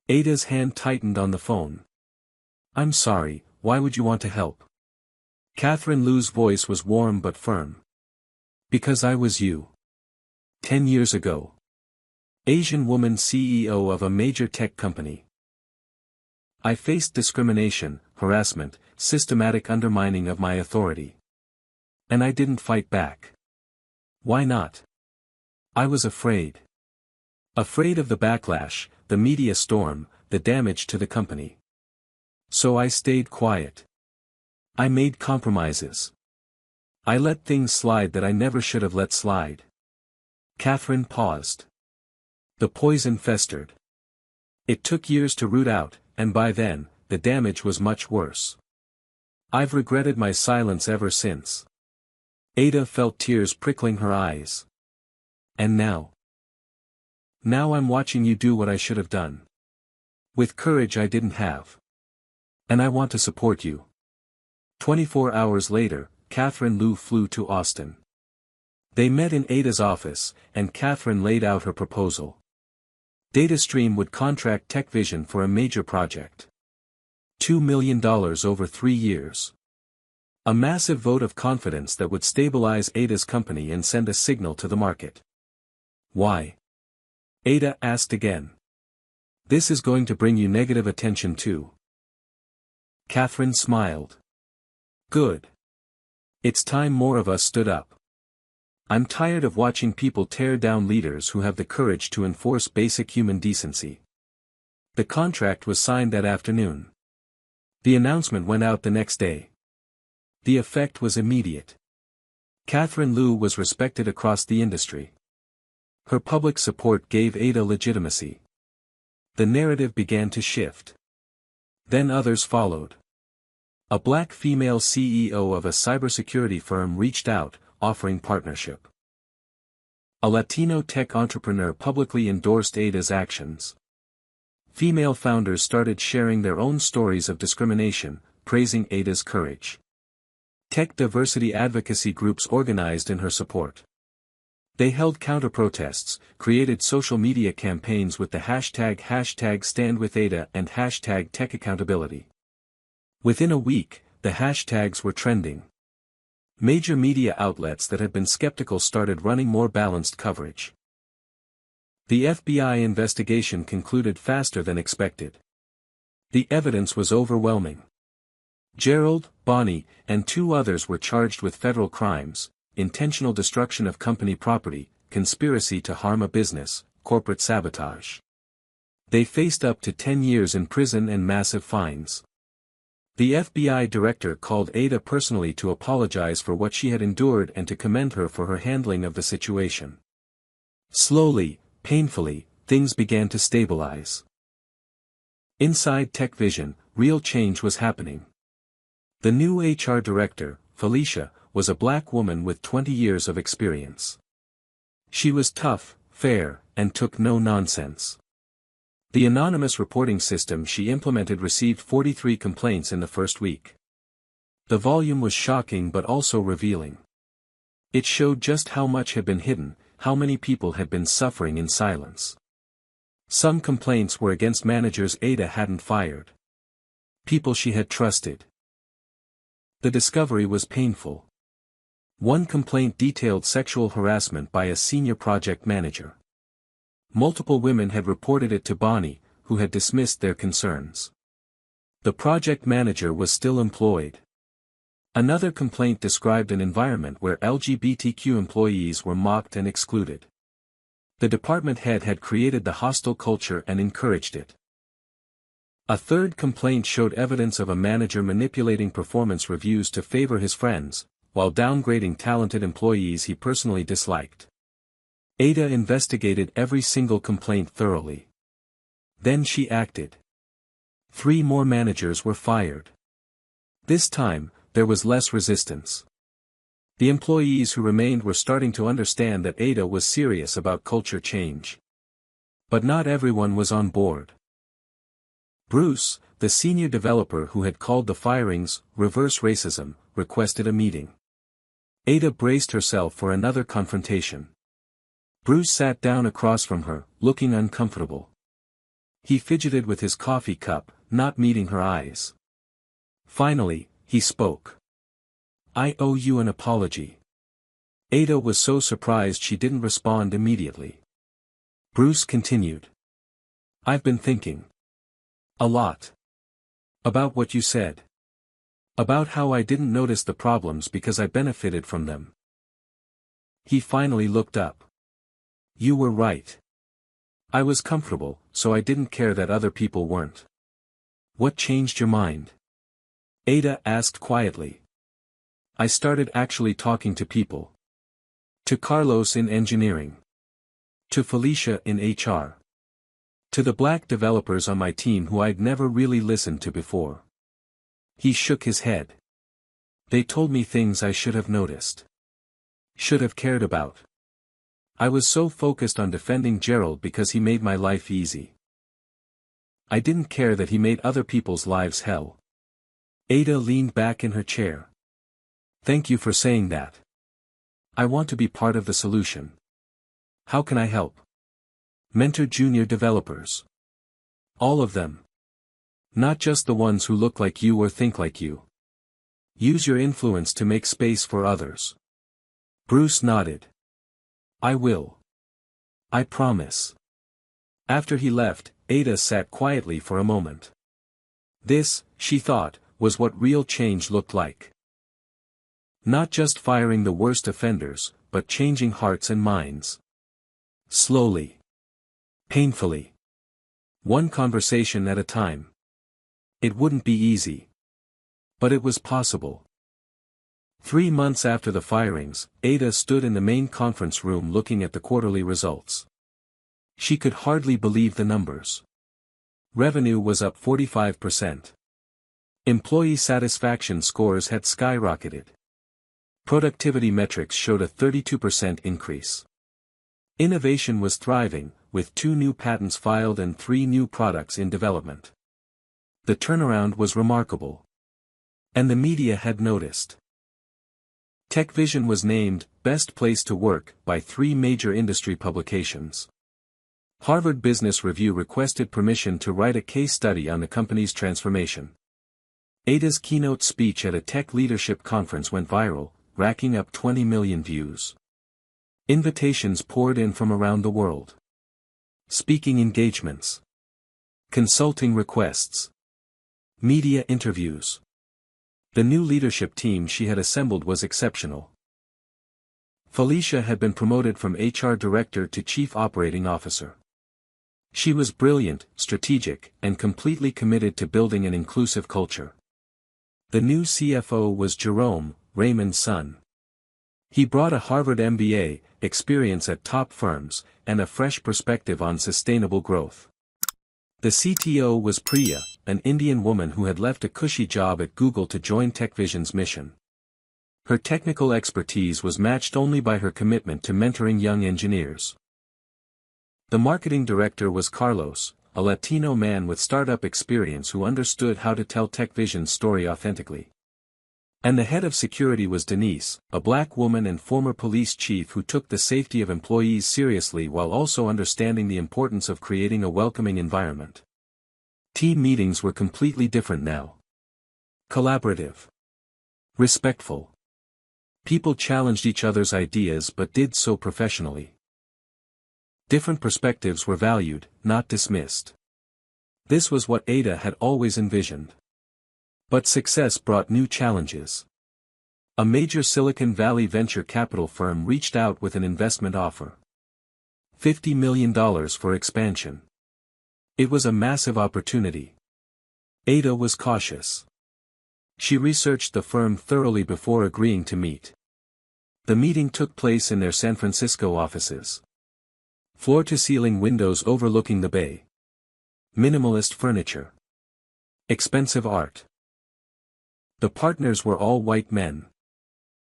Ada's hand tightened on the phone. "I'm sorry, why would you want to help?" Catherine Liu's voice was warm but firm. "Because I was you. 10 years ago. Asian woman CEO of a major tech company. I faced discrimination, harassment, systematic undermining of my authority. And I didn't fight back. Why not? I was afraid. Afraid of the backlash, the media storm, the damage to the company. So I stayed quiet. I made compromises. I let things slide that I never should have let slide." Catherine paused. The poison festered. It took years to root out, and by then, the damage was much worse. I've regretted my silence ever since. Ada felt tears prickling her eyes. And now? Now I'm watching you do what I should have done. With courage I didn't have. And I want to support you. 24 hours later, Catherine Liu flew to Austin. They met in Ada's office, and Catherine laid out her proposal. DataStream would contract TechVision for a major project. $2 million over 3 years. A massive vote of confidence that would stabilize Ada's company and send a signal to the market. Why? Ada asked again. This is going to bring you negative attention too. Catherine smiled. Good. It's time more of us stood up. I'm tired of watching people tear down leaders who have the courage to enforce basic human decency. The contract was signed that afternoon. The announcement went out the next day. The effect was immediate. Catherine Liu was respected across the industry. Her public support gave Ada legitimacy. The narrative began to shift. Then others followed. A black female CEO of a cybersecurity firm reached out, offering partnership. A Latino tech entrepreneur publicly endorsed Ada's actions. Female founders started sharing their own stories of discrimination, praising Ada's courage. Tech diversity advocacy groups organized in her support. They held counter-protests, created social media campaigns with the hashtag #StandWithAda and #TechAccountability. Within a week, the hashtags were trending. Major media outlets that had been skeptical started running more balanced coverage. The FBI investigation concluded faster than expected. The evidence was overwhelming. Gerald, Bonnie, and 2 others were charged with federal crimes: intentional destruction of company property, conspiracy to harm a business, corporate sabotage. They faced up to 10 years in prison and massive fines. The FBI director called Ada personally to apologize for what she had endured and to commend her for her handling of the situation. Slowly, painfully, things began to stabilize. Inside TechVision, real change was happening. The new HR director, Felicia, was a black woman with 20 years of experience. She was tough, fair, and took no nonsense. The anonymous reporting system she implemented received 43 complaints in the first week. The volume was shocking but also revealing. It showed just how much had been hidden, how many people had been suffering in silence. Some complaints were against managers Ada hadn't fired. People she had trusted. The discovery was painful. One complaint detailed sexual harassment by a senior project manager. Multiple women had reported it to Bonnie, who had dismissed their concerns. The project manager was still employed. Another complaint described an environment where LGBTQ employees were mocked and excluded. The department head had created the hostile culture and encouraged it. A third complaint showed evidence of a manager manipulating performance reviews to favor his friends, while downgrading talented employees he personally disliked. Ada investigated every single complaint thoroughly. Then she acted. 3 more managers were fired. This time, there was less resistance. The employees who remained were starting to understand that Ada was serious about culture change. But not everyone was on board. Bruce, the senior developer who had called the firings reverse racism, requested a meeting. Ada braced herself for another confrontation. Bruce sat down across from her, looking uncomfortable. He fidgeted with his coffee cup, not meeting her eyes. Finally, he spoke. "I owe you an apology." Ada was so surprised she didn't respond immediately. Bruce continued. "I've been thinking. A lot. About what you said. About how I didn't notice the problems because I benefited from them." He finally looked up. "You were right. I was comfortable, so I didn't care that other people weren't." "What changed your mind?" Ada asked quietly. "I started actually talking to people. To Carlos in engineering. To Felicia in HR. To the black developers on my team who I'd never really listened to before." He shook his head. "They told me things I should have noticed. Should have cared about. I was so focused on defending Gerald because he made my life easy. I didn't care that he made other people's lives hell." Ada leaned back in her chair. "Thank you for saying that. I want to be part of the solution. How can I help?" "Mentor junior developers. All of them. Not just the ones who look like you or think like you. Use your influence to make space for others." Bruce nodded. "I will. I promise." After he left, Ada sat quietly for a moment. This, she thought, was what real change looked like. Not just firing the worst offenders, but changing hearts and minds. Slowly. Painfully. One conversation at a time. It wouldn't be easy. But it was possible. 3 months after the firings, Ada stood in the main conference room looking at the quarterly results. She could hardly believe the numbers. Revenue was up 45%. Employee satisfaction scores had skyrocketed. Productivity metrics showed a 32% increase. Innovation was thriving, with 2 new patents filed and 3 new products in development. The turnaround was remarkable. And the media had noticed. TechVision was named Best Place to Work by 3 major industry publications. Harvard Business Review requested permission to write a case study on the company's transformation. Ada's keynote speech at a tech leadership conference went viral, racking up 20 million views. Invitations poured in from around the world. Speaking engagements. Consulting requests. Media interviews. The new leadership team she had assembled was exceptional. Felicia had been promoted from HR director to chief operating officer. She was brilliant, strategic, and completely committed to building an inclusive culture. The new CFO was Jerome, Raymond's son. He brought a Harvard MBA, experience at top firms, and a fresh perspective on sustainable growth. The CTO was Priya, an Indian woman who had left a cushy job at Google to join TechVision's mission. Her technical expertise was matched only by her commitment to mentoring young engineers. The marketing director was Carlos, a Latino man with startup experience who understood how to tell TechVision's story authentically. And the head of security was Denise, a black woman and former police chief who took the safety of employees seriously while also understanding the importance of creating a welcoming environment. Team meetings were completely different now. Collaborative. Respectful. People challenged each other's ideas but did so professionally. Different perspectives were valued, not dismissed. This was what Ada had always envisioned. But success brought new challenges. A major Silicon Valley venture capital firm reached out with an investment offer. $50 million for expansion. It was a massive opportunity. Ada was cautious. She researched the firm thoroughly before agreeing to meet. The meeting took place in their San Francisco offices. Floor-to-ceiling windows overlooking the bay. Minimalist furniture. Expensive art. The partners were all white men.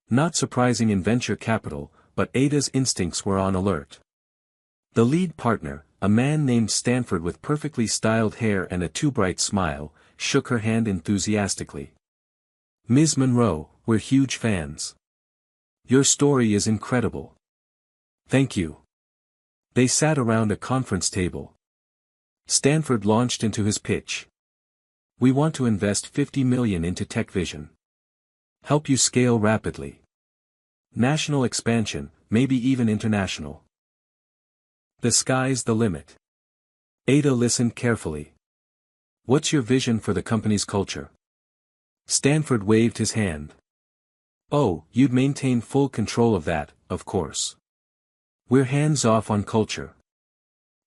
Not surprising in venture capital, but Ada's instincts were on alert. The lead partner, a man named Stanford with perfectly styled hair and a too-bright smile, shook her hand enthusiastically. "Ms. Monroe, we're huge fans. Your story is incredible." "Thank you." They sat around a conference table. Stanford launched into his pitch. "We want to invest $50 million into TechVision. Help you scale rapidly. National expansion, maybe even international. The sky's the limit." Ada listened carefully. "What's your vision for the company's culture?" Stanford waved his hand. "Oh, you'd maintain full control of that, of course. We're hands-off on culture.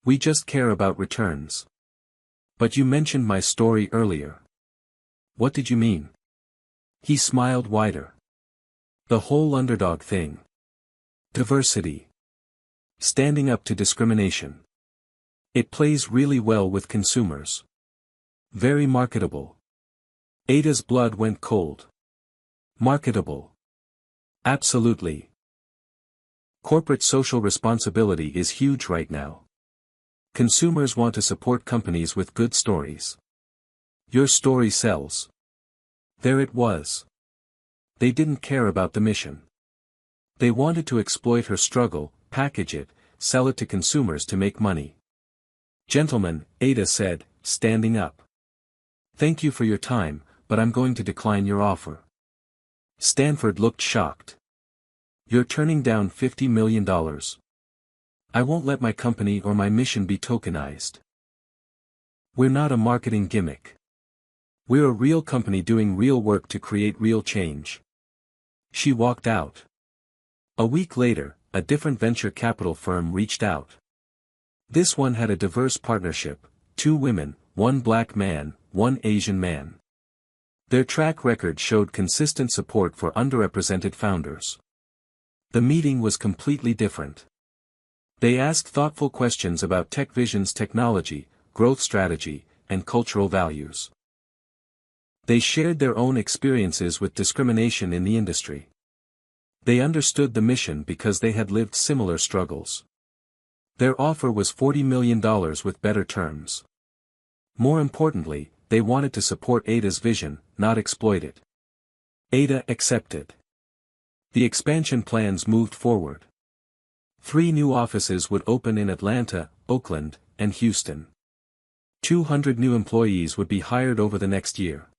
We just care about returns. But you mentioned my story earlier. What did you mean?" He smiled wider. "The whole underdog thing. Diversity. Standing up to discrimination. It plays really well with consumers. Very marketable." Ada's blood went cold. Marketable. Absolutely. Corporate social responsibility is huge right now. Consumers want to support companies with good stories. Your story sells. There it was. They didn't care about the mission. They wanted to exploit her struggle, package it, sell it to consumers to make money. "Gentlemen," Ada said, standing up. "Thank you for your time, but I'm going to decline your offer." Stanford looked shocked. "You're turning down $50 million. I won't let my company or my mission be tokenized. We're not a marketing gimmick. We're a real company doing real work to create real change." She walked out. A week later, a different venture capital firm reached out. This one had a diverse partnership, 2 women, 1 black man, 1 Asian man. Their track record showed consistent support for underrepresented founders. The meeting was completely different. They asked thoughtful questions about TechVision's technology, growth strategy, and cultural values. They shared their own experiences with discrimination in the industry. They understood the mission because they had lived similar struggles. Their offer was $40 million with better terms. More importantly, they wanted to support Ada's vision, not exploit it. Ada accepted. The expansion plans moved forward. 3 new offices would open in Atlanta, Oakland, and Houston. 200 new employees would be hired over the next year.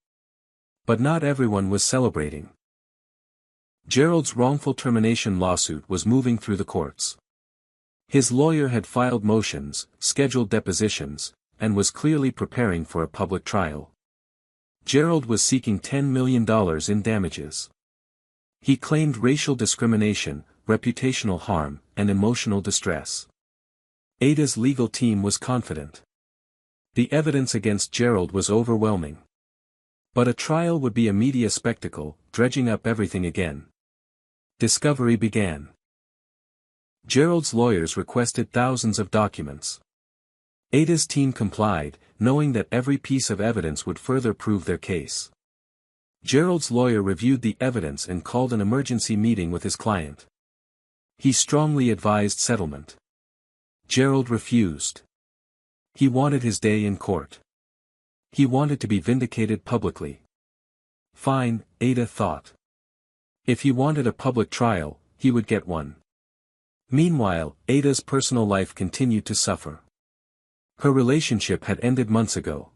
But not everyone was celebrating. Gerald's wrongful termination lawsuit was moving through the courts. His lawyer had filed motions, scheduled depositions, and was clearly preparing for a public trial. Gerald was seeking $10 million in damages. He claimed racial discrimination, reputational harm, and emotional distress. Ada's legal team was confident. The evidence against Gerald was overwhelming. But a trial would be a media spectacle, dredging up everything again. Discovery began. Gerald's lawyers requested thousands of documents. Ada's team complied, knowing that every piece of evidence would further prove their case. Gerald's lawyer reviewed the evidence and called an emergency meeting with his client. He strongly advised settlement. Gerald refused. He wanted his day in court. He wanted to be vindicated publicly. Fine, Ada thought. If he wanted a public trial, he would get one. Meanwhile, Ada's personal life continued to suffer. Her relationship had ended months ago.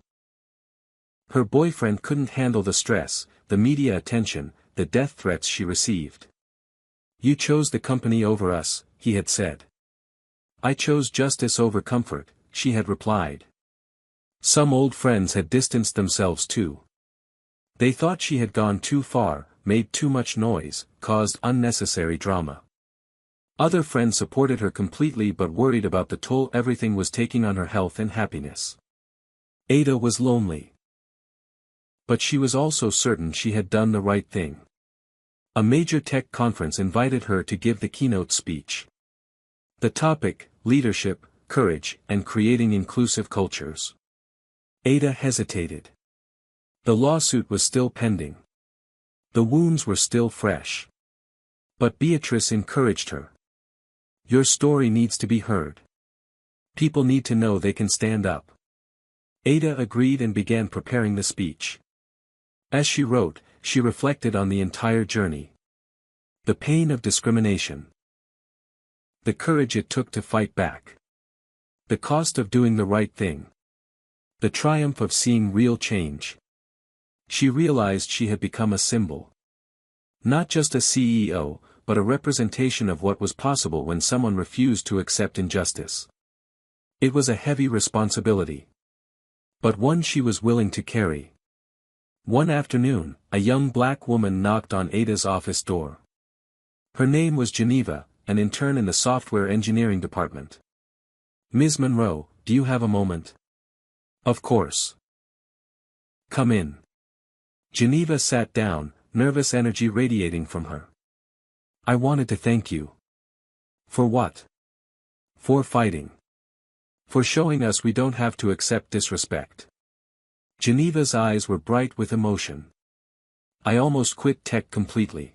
Her boyfriend couldn't handle the stress, the media attention, the death threats she received. "You chose the company over us," he had said. "I chose justice over comfort," she had replied. Some old friends had distanced themselves too. They thought she had gone too far, made too much noise, caused unnecessary drama. Other friends supported her completely but worried about the toll everything was taking on her health and happiness. Ada was lonely. But she was also certain she had done the right thing. A major tech conference invited her to give the keynote speech. The topic: leadership, courage, and creating inclusive cultures. Ada hesitated. The lawsuit was still pending. The wounds were still fresh. But Beatrice encouraged her. "Your story needs to be heard. People need to know they can stand up." Ada agreed and began preparing the speech. As she wrote, she reflected on the entire journey. The pain of discrimination. The courage it took to fight back. The cost of doing the right thing. The triumph of seeing real change. She realized she had become a symbol. Not just a CEO, but a representation of what was possible when someone refused to accept injustice. It was a heavy responsibility. But one she was willing to carry. One afternoon, a young black woman knocked on Ada's office door. Her name was Geneva, an intern in the software engineering department. "Ms. Monroe, do you have a moment?" "Of course. Come in." Geneva sat down, nervous energy radiating from her. "I wanted to thank you." "For what?" "For fighting. For showing us we don't have to accept disrespect." Geneva's eyes were bright with emotion. "I almost quit tech completely.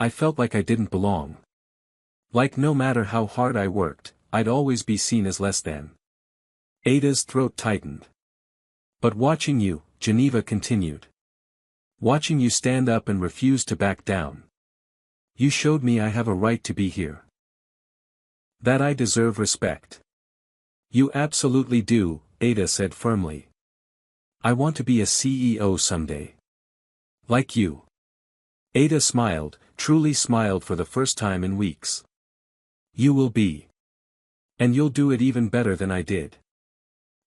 I felt like I didn't belong. Like no matter how hard I worked, I'd always be seen as less than." Ada's throat tightened. "But watching you," Geneva continued. "Watching you stand up and refuse to back down. You showed me I have a right to be here. That I deserve respect." "You absolutely do," Ada said firmly. "I want to be a CEO someday. Like you." Ada smiled, truly smiled for the first time in weeks. "You will be. And you'll do it even better than I did."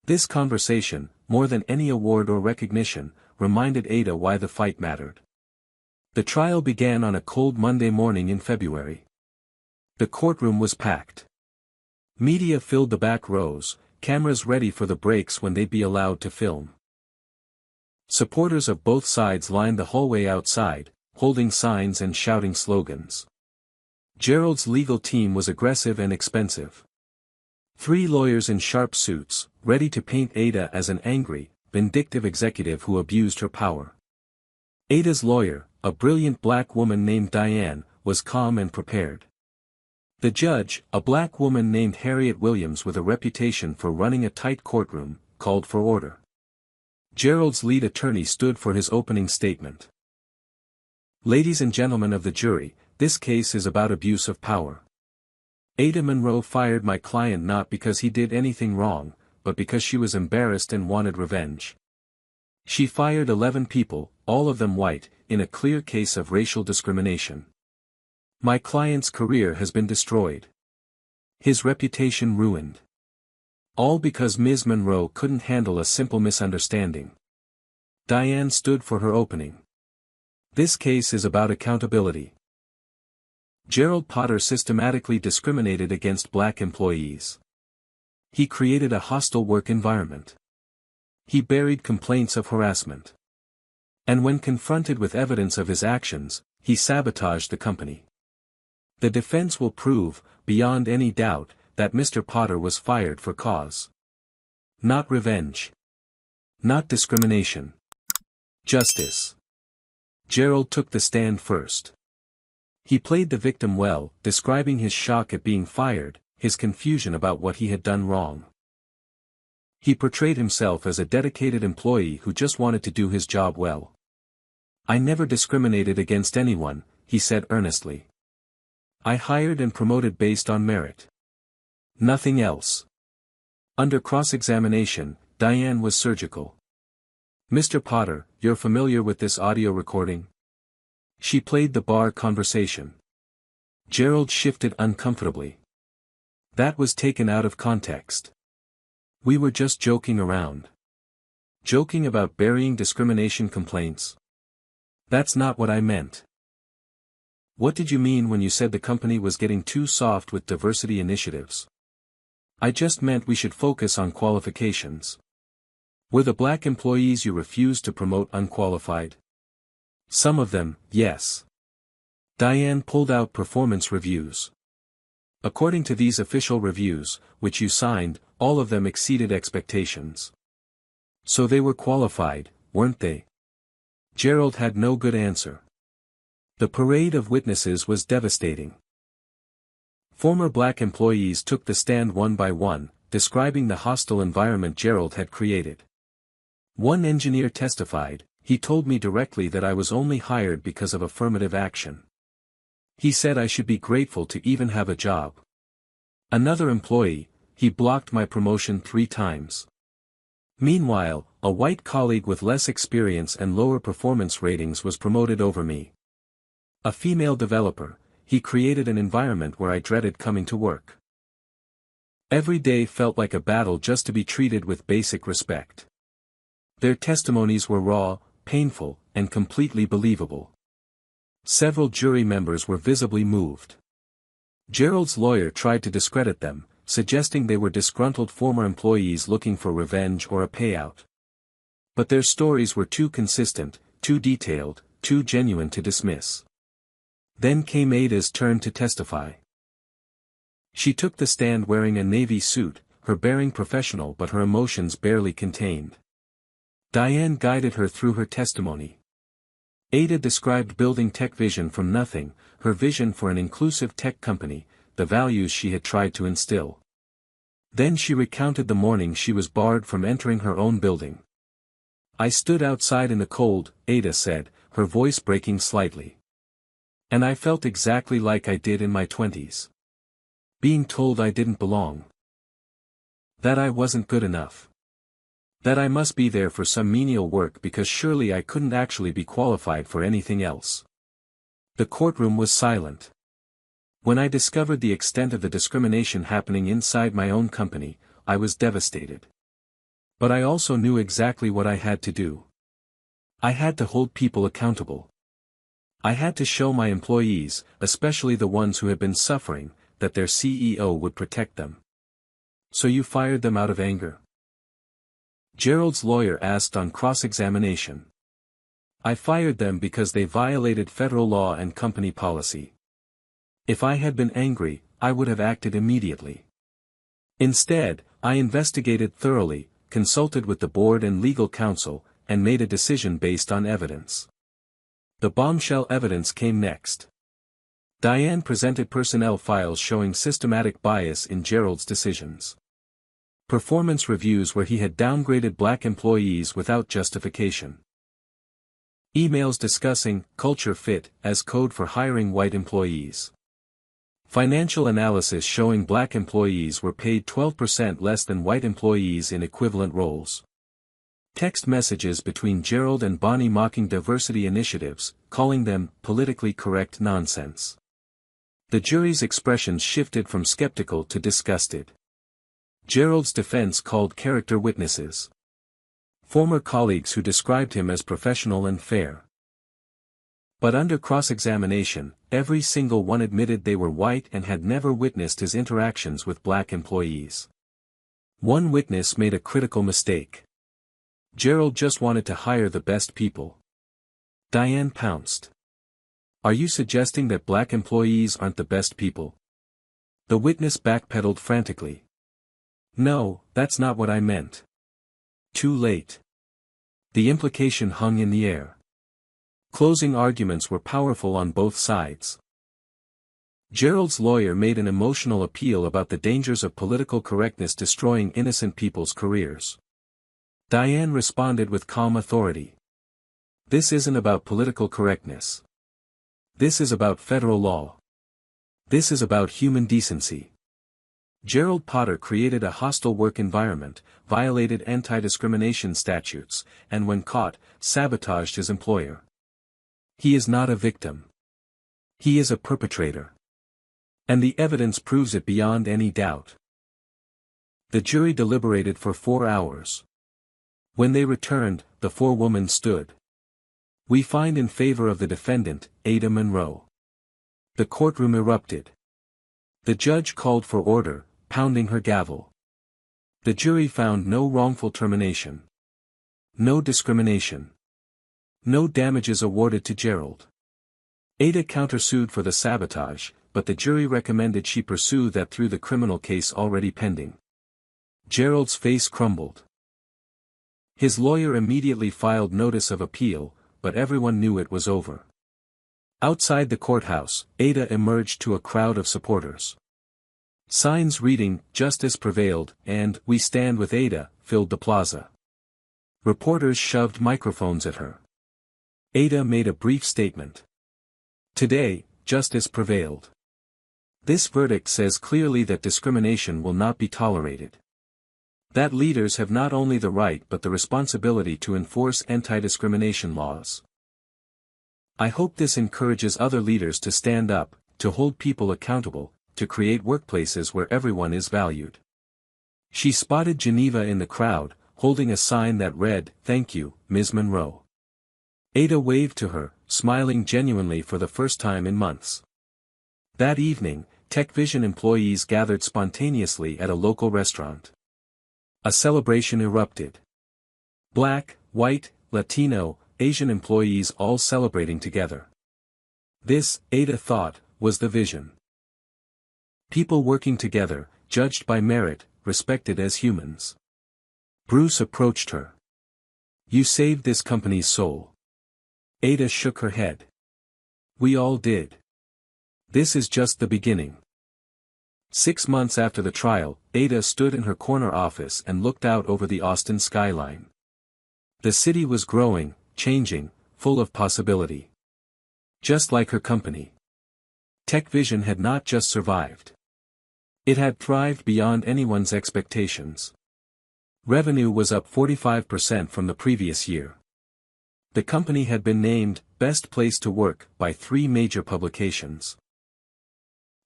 This conversation, more than any award or recognition, reminded Ada why the fight mattered. The trial began on a cold Monday morning in February. The courtroom was packed. Media filled the back rows, cameras ready for the breaks when they'd be allowed to film. Supporters of both sides lined the hallway outside, holding signs and shouting slogans. Gerald's legal team was aggressive and expensive. 3 lawyers in sharp suits, ready to paint Ada as an angry, vindictive executive who abused her power. Ada's lawyer, a brilliant black woman named Diane, was calm and prepared. The judge, a black woman named Harriet Williams with a reputation for running a tight courtroom, called for order. Gerald's lead attorney stood for his opening statement. "Ladies and gentlemen of the jury, this case is about abuse of power. Ada Monroe fired my client not because he did anything wrong, but because she was embarrassed and wanted revenge. She fired 11 people, all of them white, in a clear case of racial discrimination. My client's career has been destroyed. His reputation ruined. All because Ms. Monroe couldn't handle a simple misunderstanding." Diane stood for her opening. "This case is about accountability. Gerald Potter systematically discriminated against black employees. He created a hostile work environment. He buried complaints of harassment. And when confronted with evidence of his actions, he sabotaged the company. The defense will prove, beyond any doubt, that Mr. Potter was fired for cause. Not revenge. Not discrimination. Justice. Gerald took the stand first. He played the victim well, describing his shock at being fired, his confusion about what he had done wrong. He portrayed himself as a dedicated employee who just wanted to do his job well. "I never discriminated against anyone," he said earnestly. "I hired and promoted based on merit. Nothing else." Under cross-examination, Diane was surgical. "Mr. Potter, you're familiar with this audio recording?" She played the bar conversation. Gerald shifted uncomfortably. "That was taken out of context. We were just joking around. Joking about burying discrimination complaints. That's not what I meant." "What did you mean when you said the company was getting too soft with diversity initiatives?" "I just meant we should focus on qualifications." "Were the black employees you refused to promote unqualified?" "Some of them, yes." Diane pulled out performance reviews. "According to these official reviews, which you signed, all of them exceeded expectations." "So they were qualified, weren't they?" Gerald had no good answer. The parade of witnesses was devastating. Former black employees took the stand one by one, describing the hostile environment Gerald had created. One engineer testified, "He told me directly that I was only hired because of affirmative action. He said I should be grateful to even have a job." Another employee, "He blocked my promotion 3 times. Meanwhile, a white colleague with less experience and lower performance ratings was promoted over me." A female developer, "He created an environment where I dreaded coming to work. Every day felt like a battle just to be treated with basic respect." Their testimonies were raw, painful, and completely believable. Several jury members were visibly moved. Gerald's lawyer tried to discredit them, suggesting they were disgruntled former employees looking for revenge or a payout. But their stories were too consistent, too detailed, too genuine to dismiss. Then came Ada's turn to testify. She took the stand wearing a navy suit, her bearing professional but her emotions barely contained. Diane guided her through her testimony. Ada described building Tech Vision from nothing, her vision for an inclusive tech company, the values she had tried to instill. Then she recounted the morning she was barred from entering her own building. "I stood outside in the cold," Ada said, her voice breaking slightly. "And I felt exactly like I did in my 20s. Being told I didn't belong. That I wasn't good enough. That I must be there for some menial work because surely I couldn't actually be qualified for anything else." The courtroom was silent. "When I discovered the extent of the discrimination happening inside my own company, I was devastated. But I also knew exactly what I had to do. I had to hold people accountable. I had to show my employees, especially the ones who had been suffering, that their CEO would protect them." "So you fired them out of anger?" Gerald's lawyer asked on cross-examination. "I fired them because they violated federal law and company policy. If I had been angry, I would have acted immediately. Instead, I investigated thoroughly, consulted with the board and legal counsel, and made a decision based on evidence." The bombshell evidence came next. Diane presented personnel files showing systematic bias in Gerald's decisions. Performance reviews where he had downgraded black employees without justification. Emails discussing culture fit as code for hiring white employees. Financial analysis showing black employees were paid 12% less than white employees in equivalent roles. Text messages between Gerald and Bonnie mocking diversity initiatives, calling them politically correct nonsense. The jury's expressions shifted from skeptical to disgusted. Gerald's defense called character witnesses. Former colleagues who described him as professional and fair. But under cross-examination, every single one admitted they were white and had never witnessed his interactions with black employees. One witness made a critical mistake. Gerald just wanted to hire the best people. Diane pounced. Are you suggesting that black employees aren't the best people? The witness backpedaled frantically. No, that's not what I meant. Too late. The implication hung in the air. Closing arguments were powerful on both sides. Gerald's lawyer made an emotional appeal about the dangers of political correctness destroying innocent people's careers. Diane responded with calm authority. This isn't about political correctness. This is about federal law. This is about human decency. Gerald Potter created a hostile work environment, violated anti-discrimination statutes, and when caught, sabotaged his employer. He is not a victim. He is a perpetrator. And the evidence proves it beyond any doubt. The jury deliberated for 4 hours. When they returned, the forewoman stood. We find in favor of the defendant, Ada Monroe. The courtroom erupted. The judge called for order, pounding her gavel. The jury found no wrongful termination. No discrimination. No damages awarded to Gerald. Ada countersued for the sabotage, but the jury recommended she pursue that through the criminal case already pending. Gerald's face crumbled. His lawyer immediately filed notice of appeal, but everyone knew it was over. Outside the courthouse, Ada emerged to a crowd of supporters. Signs reading, "Justice prevailed," and "We stand with Ada," filled the plaza. Reporters shoved microphones at her. Ada made a brief statement. Today, justice prevailed. This verdict says clearly that discrimination will not be tolerated. That leaders have not only the right but the responsibility to enforce anti-discrimination laws. I hope this encourages other leaders to stand up, to hold people accountable, to create workplaces where everyone is valued. She spotted Geneva in the crowd, holding a sign that read, "Thank you, Ms. Monroe." Ada waved to her, smiling genuinely for the first time in months. That evening, TechVision employees gathered spontaneously at a local restaurant. A celebration erupted. Black, white, Latino, Asian employees all celebrating together. This, Ada thought, was the vision. People working together, judged by merit, respected as humans. Bruce approached her. You saved this company's soul. Ada shook her head. We all did. This is just the beginning. 6 months after the trial, Ada stood in her corner office and looked out over the Austin skyline. The city was growing, changing, full of possibility. Just like her company. TechVision had not just survived. It had thrived beyond anyone's expectations. Revenue was up 45% from the previous year. The company had been named Best Place to Work by 3 major publications.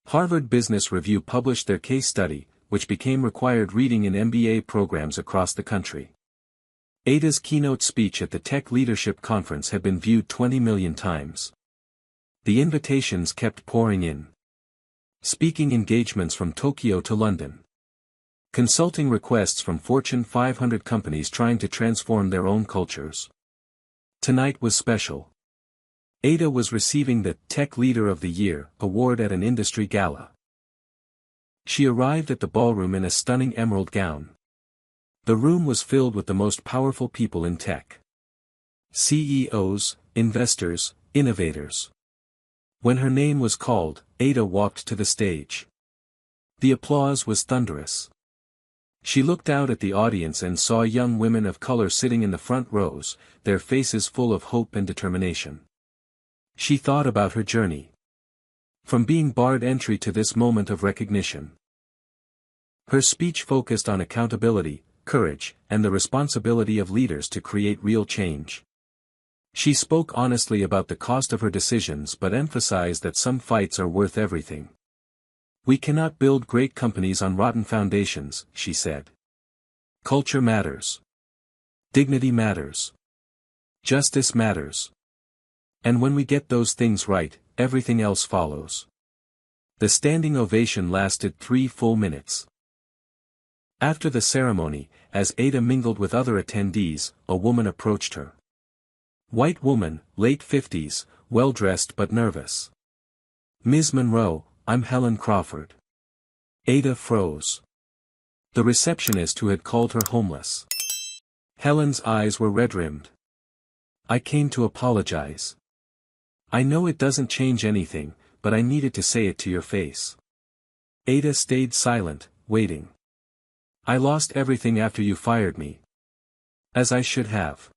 Harvard Business Review published their case study, which became required reading in MBA programs across the country. Ada's keynote speech at the Tech Leadership Conference had been viewed 20 million times. The invitations kept pouring in. Speaking engagements from Tokyo to London. Consulting requests from Fortune 500 companies trying to transform their own cultures. Tonight was special. Ada was receiving the Tech Leader of the Year award at an industry gala. She arrived at the ballroom in a stunning emerald gown. The room was filled with the most powerful people in tech. CEOs, investors, innovators. When her name was called, Ada walked to the stage. The applause was thunderous. She looked out at the audience and saw young women of color sitting in the front rows, their faces full of hope and determination. She thought about her journey. From being barred entry to this moment of recognition. Her speech focused on accountability, courage, and the responsibility of leaders to create real change. She spoke honestly about the cost of her decisions but emphasized that some fights are worth everything. We cannot build great companies on rotten foundations, she said. Culture matters. Dignity matters. Justice matters. And when we get those things right, everything else follows. The standing ovation lasted 3 full minutes. After the ceremony, as Ada mingled with other attendees, a woman approached her. White woman, late 50s, well-dressed but nervous. Ms. Monroe, I'm Helen Crawford. Ada froze. The receptionist who had called her homeless. Helen's eyes were red-rimmed. I came to apologize. I know it doesn't change anything, but I needed to say it to your face. Ada stayed silent, waiting. I lost everything after you fired me. As I should have.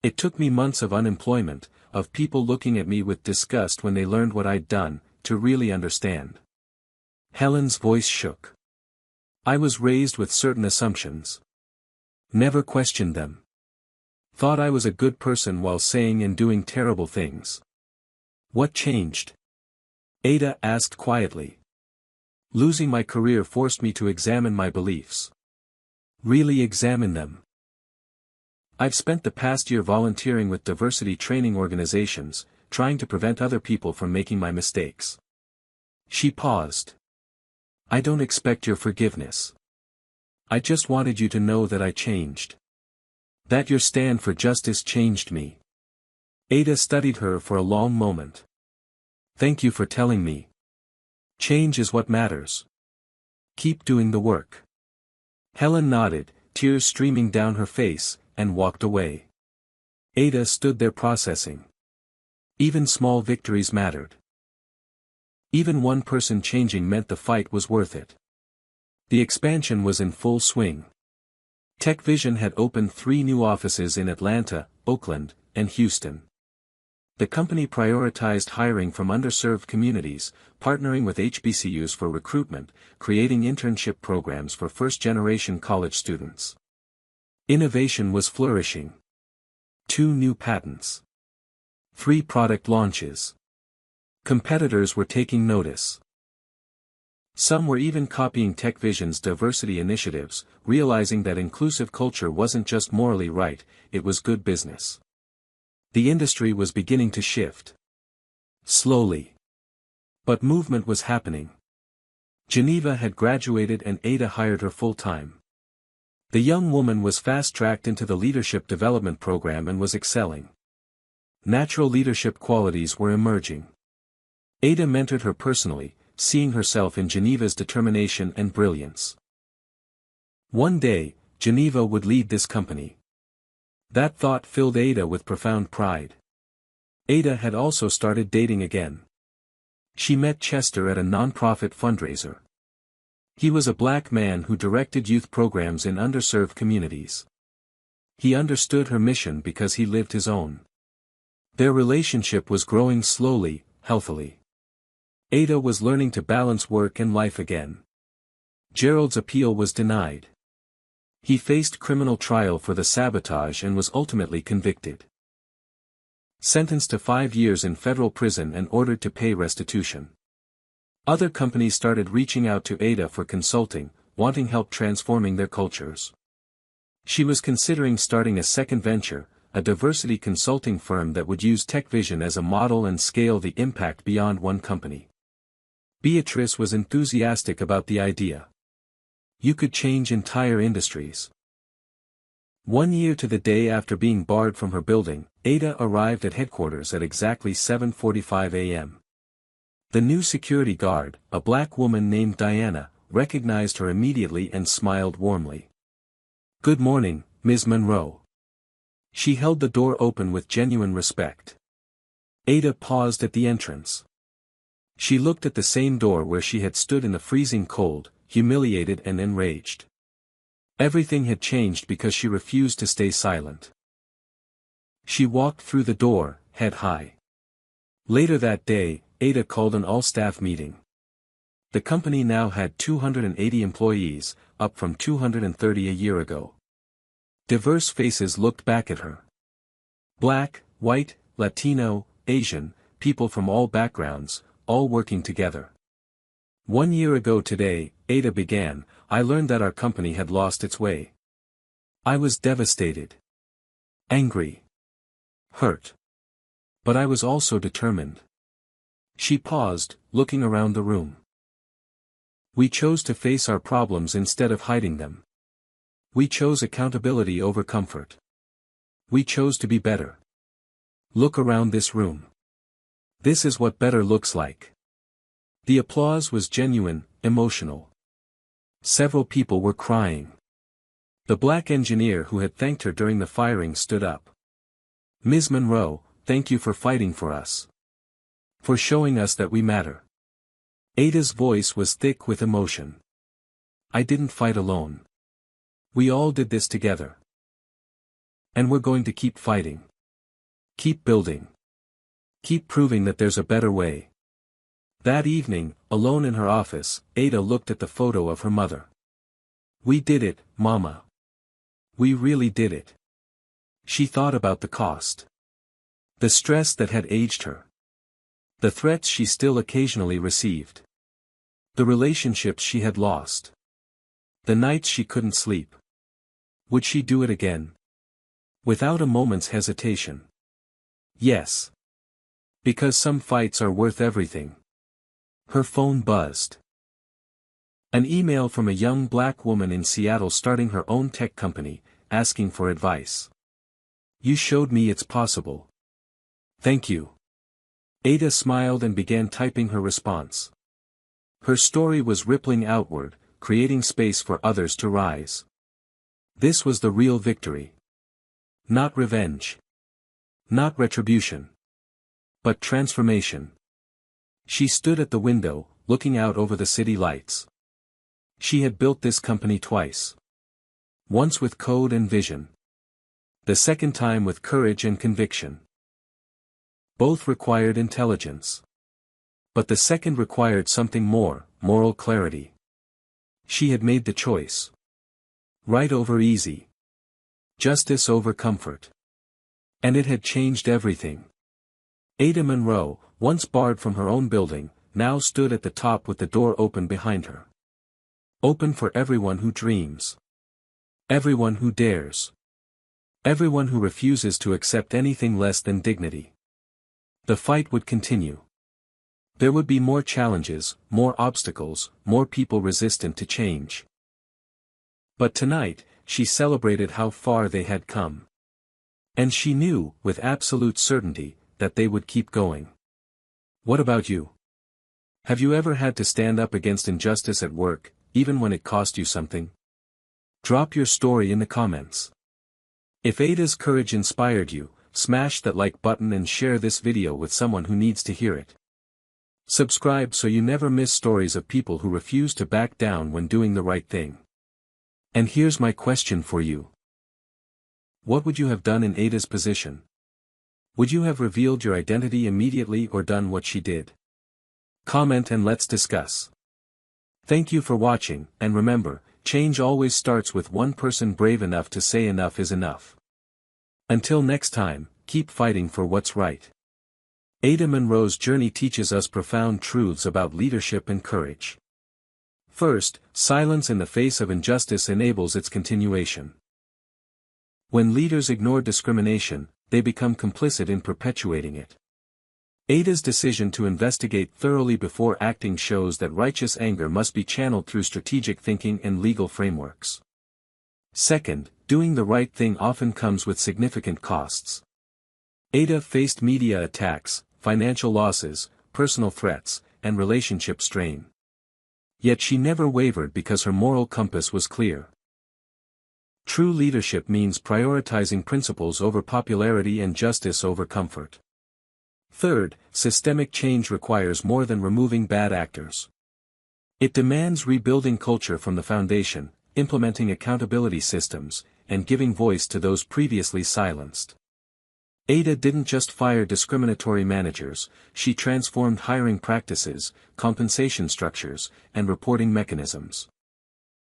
It took me months of unemployment, of people looking at me with disgust when they learned what I'd done, to really understand. Helen's voice shook. I was raised with certain assumptions. Never questioned them. Thought I was a good person while saying and doing terrible things. What changed? Ada asked quietly. Losing my career forced me to examine my beliefs. Really examine them. I've spent the past year volunteering with diversity training organizations, trying to prevent other people from making my mistakes. She paused. I don't expect your forgiveness. I just wanted you to know that I changed. That your stand for justice changed me. Ada studied her for a long moment. Thank you for telling me. Change is what matters. Keep doing the work. Helen nodded, tears streaming down her face, and walked away. Ada stood there processing. Even small victories mattered. Even one person changing meant the fight was worth it. The expansion was in full swing. TechVision had opened 3 new offices in Atlanta, Oakland, and Houston. The company prioritized hiring from underserved communities, partnering with HBCUs for recruitment, creating internship programs for first-generation college students. Innovation was flourishing. 2 new patents. 3 product launches. Competitors were taking notice. Some were even copying TechVision's diversity initiatives, realizing that inclusive culture wasn't just morally right, it was good business. The industry was beginning to shift. Slowly. But movement was happening. Geneva had graduated and Ada hired her full-time. The young woman was fast-tracked into the leadership development program and was excelling. Natural leadership qualities were emerging. Ada mentored her personally, seeing herself in Geneva's determination and brilliance. One day, Geneva would lead this company. That thought filled Ada with profound pride. Ada had also started dating again. She met Chester at a non-profit fundraiser. He was a black man who directed youth programs in underserved communities. He understood her mission because he lived his own. Their relationship was growing slowly, healthily. Ada was learning to balance work and life again. Gerald's appeal was denied. He faced criminal trial for the sabotage and was ultimately convicted. Sentenced to 5 years in federal prison and ordered to pay restitution. Other companies started reaching out to Ada for consulting, wanting help transforming their cultures. She was considering starting a second venture, a diversity consulting firm that would use TechVision as a model and scale the impact beyond one company. Beatrice was enthusiastic about the idea. You could change entire industries. 1 year to the day after being barred from her building, Ada arrived at headquarters at exactly 7:45 a.m. The new security guard, a black woman named Diana, recognized her immediately and smiled warmly. Good morning, Ms. Monroe. She held the door open with genuine respect. Ada paused at the entrance. She looked at the same door where she had stood in the freezing cold, humiliated and enraged. Everything had changed because she refused to stay silent. She walked through the door, head high. Later that day, Ada called an all-staff meeting. The company now had 280 employees, up from 230 a year ago. Diverse faces looked back at her. Black, white, Latino, Asian, people from all backgrounds, all working together. 1 year ago today, Ada began, I learned that our company had lost its way. I was devastated. Angry. Hurt. But I was also determined. She paused, looking around the room. We chose to face our problems instead of hiding them. We chose accountability over comfort. We chose to be better. Look around this room. This is what better looks like. The applause was genuine, emotional. Several people were crying. The black engineer who had thanked her during the firing stood up. "Ms. Monroe, thank you for fighting for us. For showing us that we matter." Ada's voice was thick with emotion. "I didn't fight alone. We all did this together. And we're going to keep fighting. Keep building. Keep proving that there's a better way." That evening, alone in her office, Ada looked at the photo of her mother. "We did it, Mama. We really did it." She thought about the cost. The stress that had aged her. The threats she still occasionally received. The relationships she had lost. The nights she couldn't sleep. Would she do it again? Without a moment's hesitation. Yes. Because some fights are worth everything. Her phone buzzed. An email from a young black woman in Seattle starting her own tech company, asking for advice. "You showed me it's possible. Thank you." Ada smiled and began typing her response. Her story was rippling outward, creating space for others to rise. This was the real victory. Not revenge. Not retribution. But transformation. She stood at the window, looking out over the city lights. She had built this company twice. Once with code and vision. The second time with courage and conviction. Both required intelligence. But the second required something more, moral clarity. She had made the choice. Right over easy. Justice over comfort. And it had changed everything. Ada Monroe, once barred from her own building, now stood at the top with the door open behind her. Open for everyone who dreams. Everyone who dares. Everyone who refuses to accept anything less than dignity. The fight would continue. There would be more challenges, more obstacles, more people resistant to change. But tonight, she celebrated how far they had come. And she knew, with absolute certainty, that they would keep going. What about you? Have you ever had to stand up against injustice at work, even when it cost you something? Drop your story in the comments. If Ada's courage inspired you, smash that like button and share this video with someone who needs to hear it. Subscribe so you never miss stories of people who refuse to back down when doing the right thing. And here's my question for you. What would you have done in Ada's position? Would you have revealed your identity immediately or done what she did? Comment and let's discuss. Thank you for watching, and remember, change always starts with one person brave enough to say enough is enough. Until next time, keep fighting for what's right. Ada Monroe's journey teaches us profound truths about leadership and courage. First, silence in the face of injustice enables its continuation. When leaders ignore discrimination, they become complicit in perpetuating it. Ada's decision to investigate thoroughly before acting shows that righteous anger must be channeled through strategic thinking and legal frameworks. Second, doing the right thing often comes with significant costs. Ada faced media attacks, financial losses, personal threats, and relationship strain. Yet she never wavered because her moral compass was clear. True leadership means prioritizing principles over popularity and justice over comfort. Third, systemic change requires more than removing bad actors. It demands rebuilding culture from the foundation, implementing accountability systems, and giving voice to those previously silenced. Ada didn't just fire discriminatory managers, she transformed hiring practices, compensation structures, and reporting mechanisms.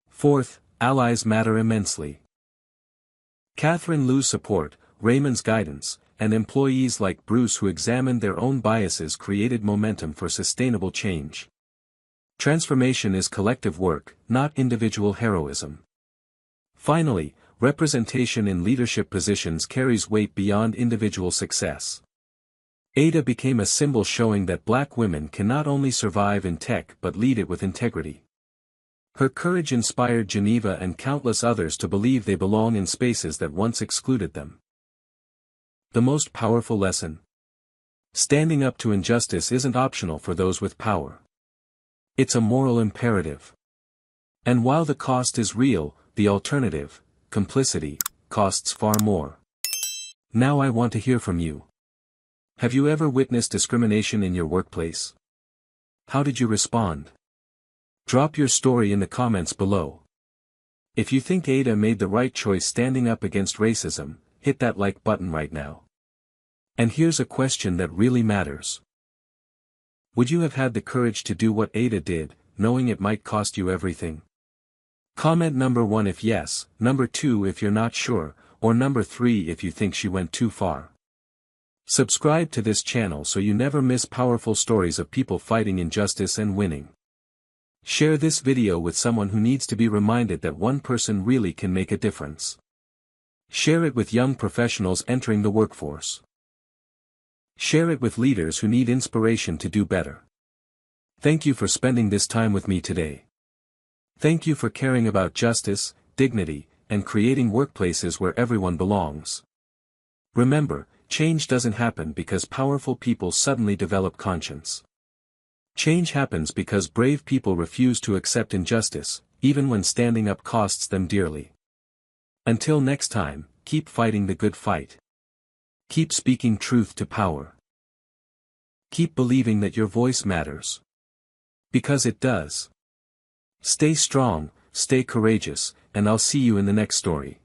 Fourth, allies matter immensely. Catherine Liu's support, Raymond's guidance, and employees like Bruce who examined their own biases created momentum for sustainable change. Transformation is collective work, not individual heroism. Finally, representation in leadership positions carries weight beyond individual success. Ada became a symbol showing that black women can not only survive in tech but lead it with integrity. Her courage inspired Geneva and countless others to believe they belong in spaces that once excluded them. The most powerful lesson. Standing up to injustice isn't optional for those with power. It's a moral imperative. And while the cost is real, the alternative, complicity, costs far more. Now I want to hear from you. Have you ever witnessed discrimination in your workplace? How did you respond? Drop your story in the comments below. If you think Ada made the right choice standing up against racism, hit that like button right now. And here's a question that really matters. Would you have had the courage to do what Ada did, knowing it might cost you everything? Comment number 1 if yes, number 2 if you're not sure, or number 3 if you think she went too far. Subscribe to this channel so you never miss powerful stories of people fighting injustice and winning. Share this video with someone who needs to be reminded that one person really can make a difference. Share it with young professionals entering the workforce. Share it with leaders who need inspiration to do better. Thank you for spending this time with me today. Thank you for caring about justice, dignity, and creating workplaces where everyone belongs. Remember, change doesn't happen because powerful people suddenly develop conscience. Change happens because brave people refuse to accept injustice, even when standing up costs them dearly. Until next time, keep fighting the good fight. Keep speaking truth to power. Keep believing that your voice matters. Because it does. Stay strong, stay courageous, and I'll see you in the next story.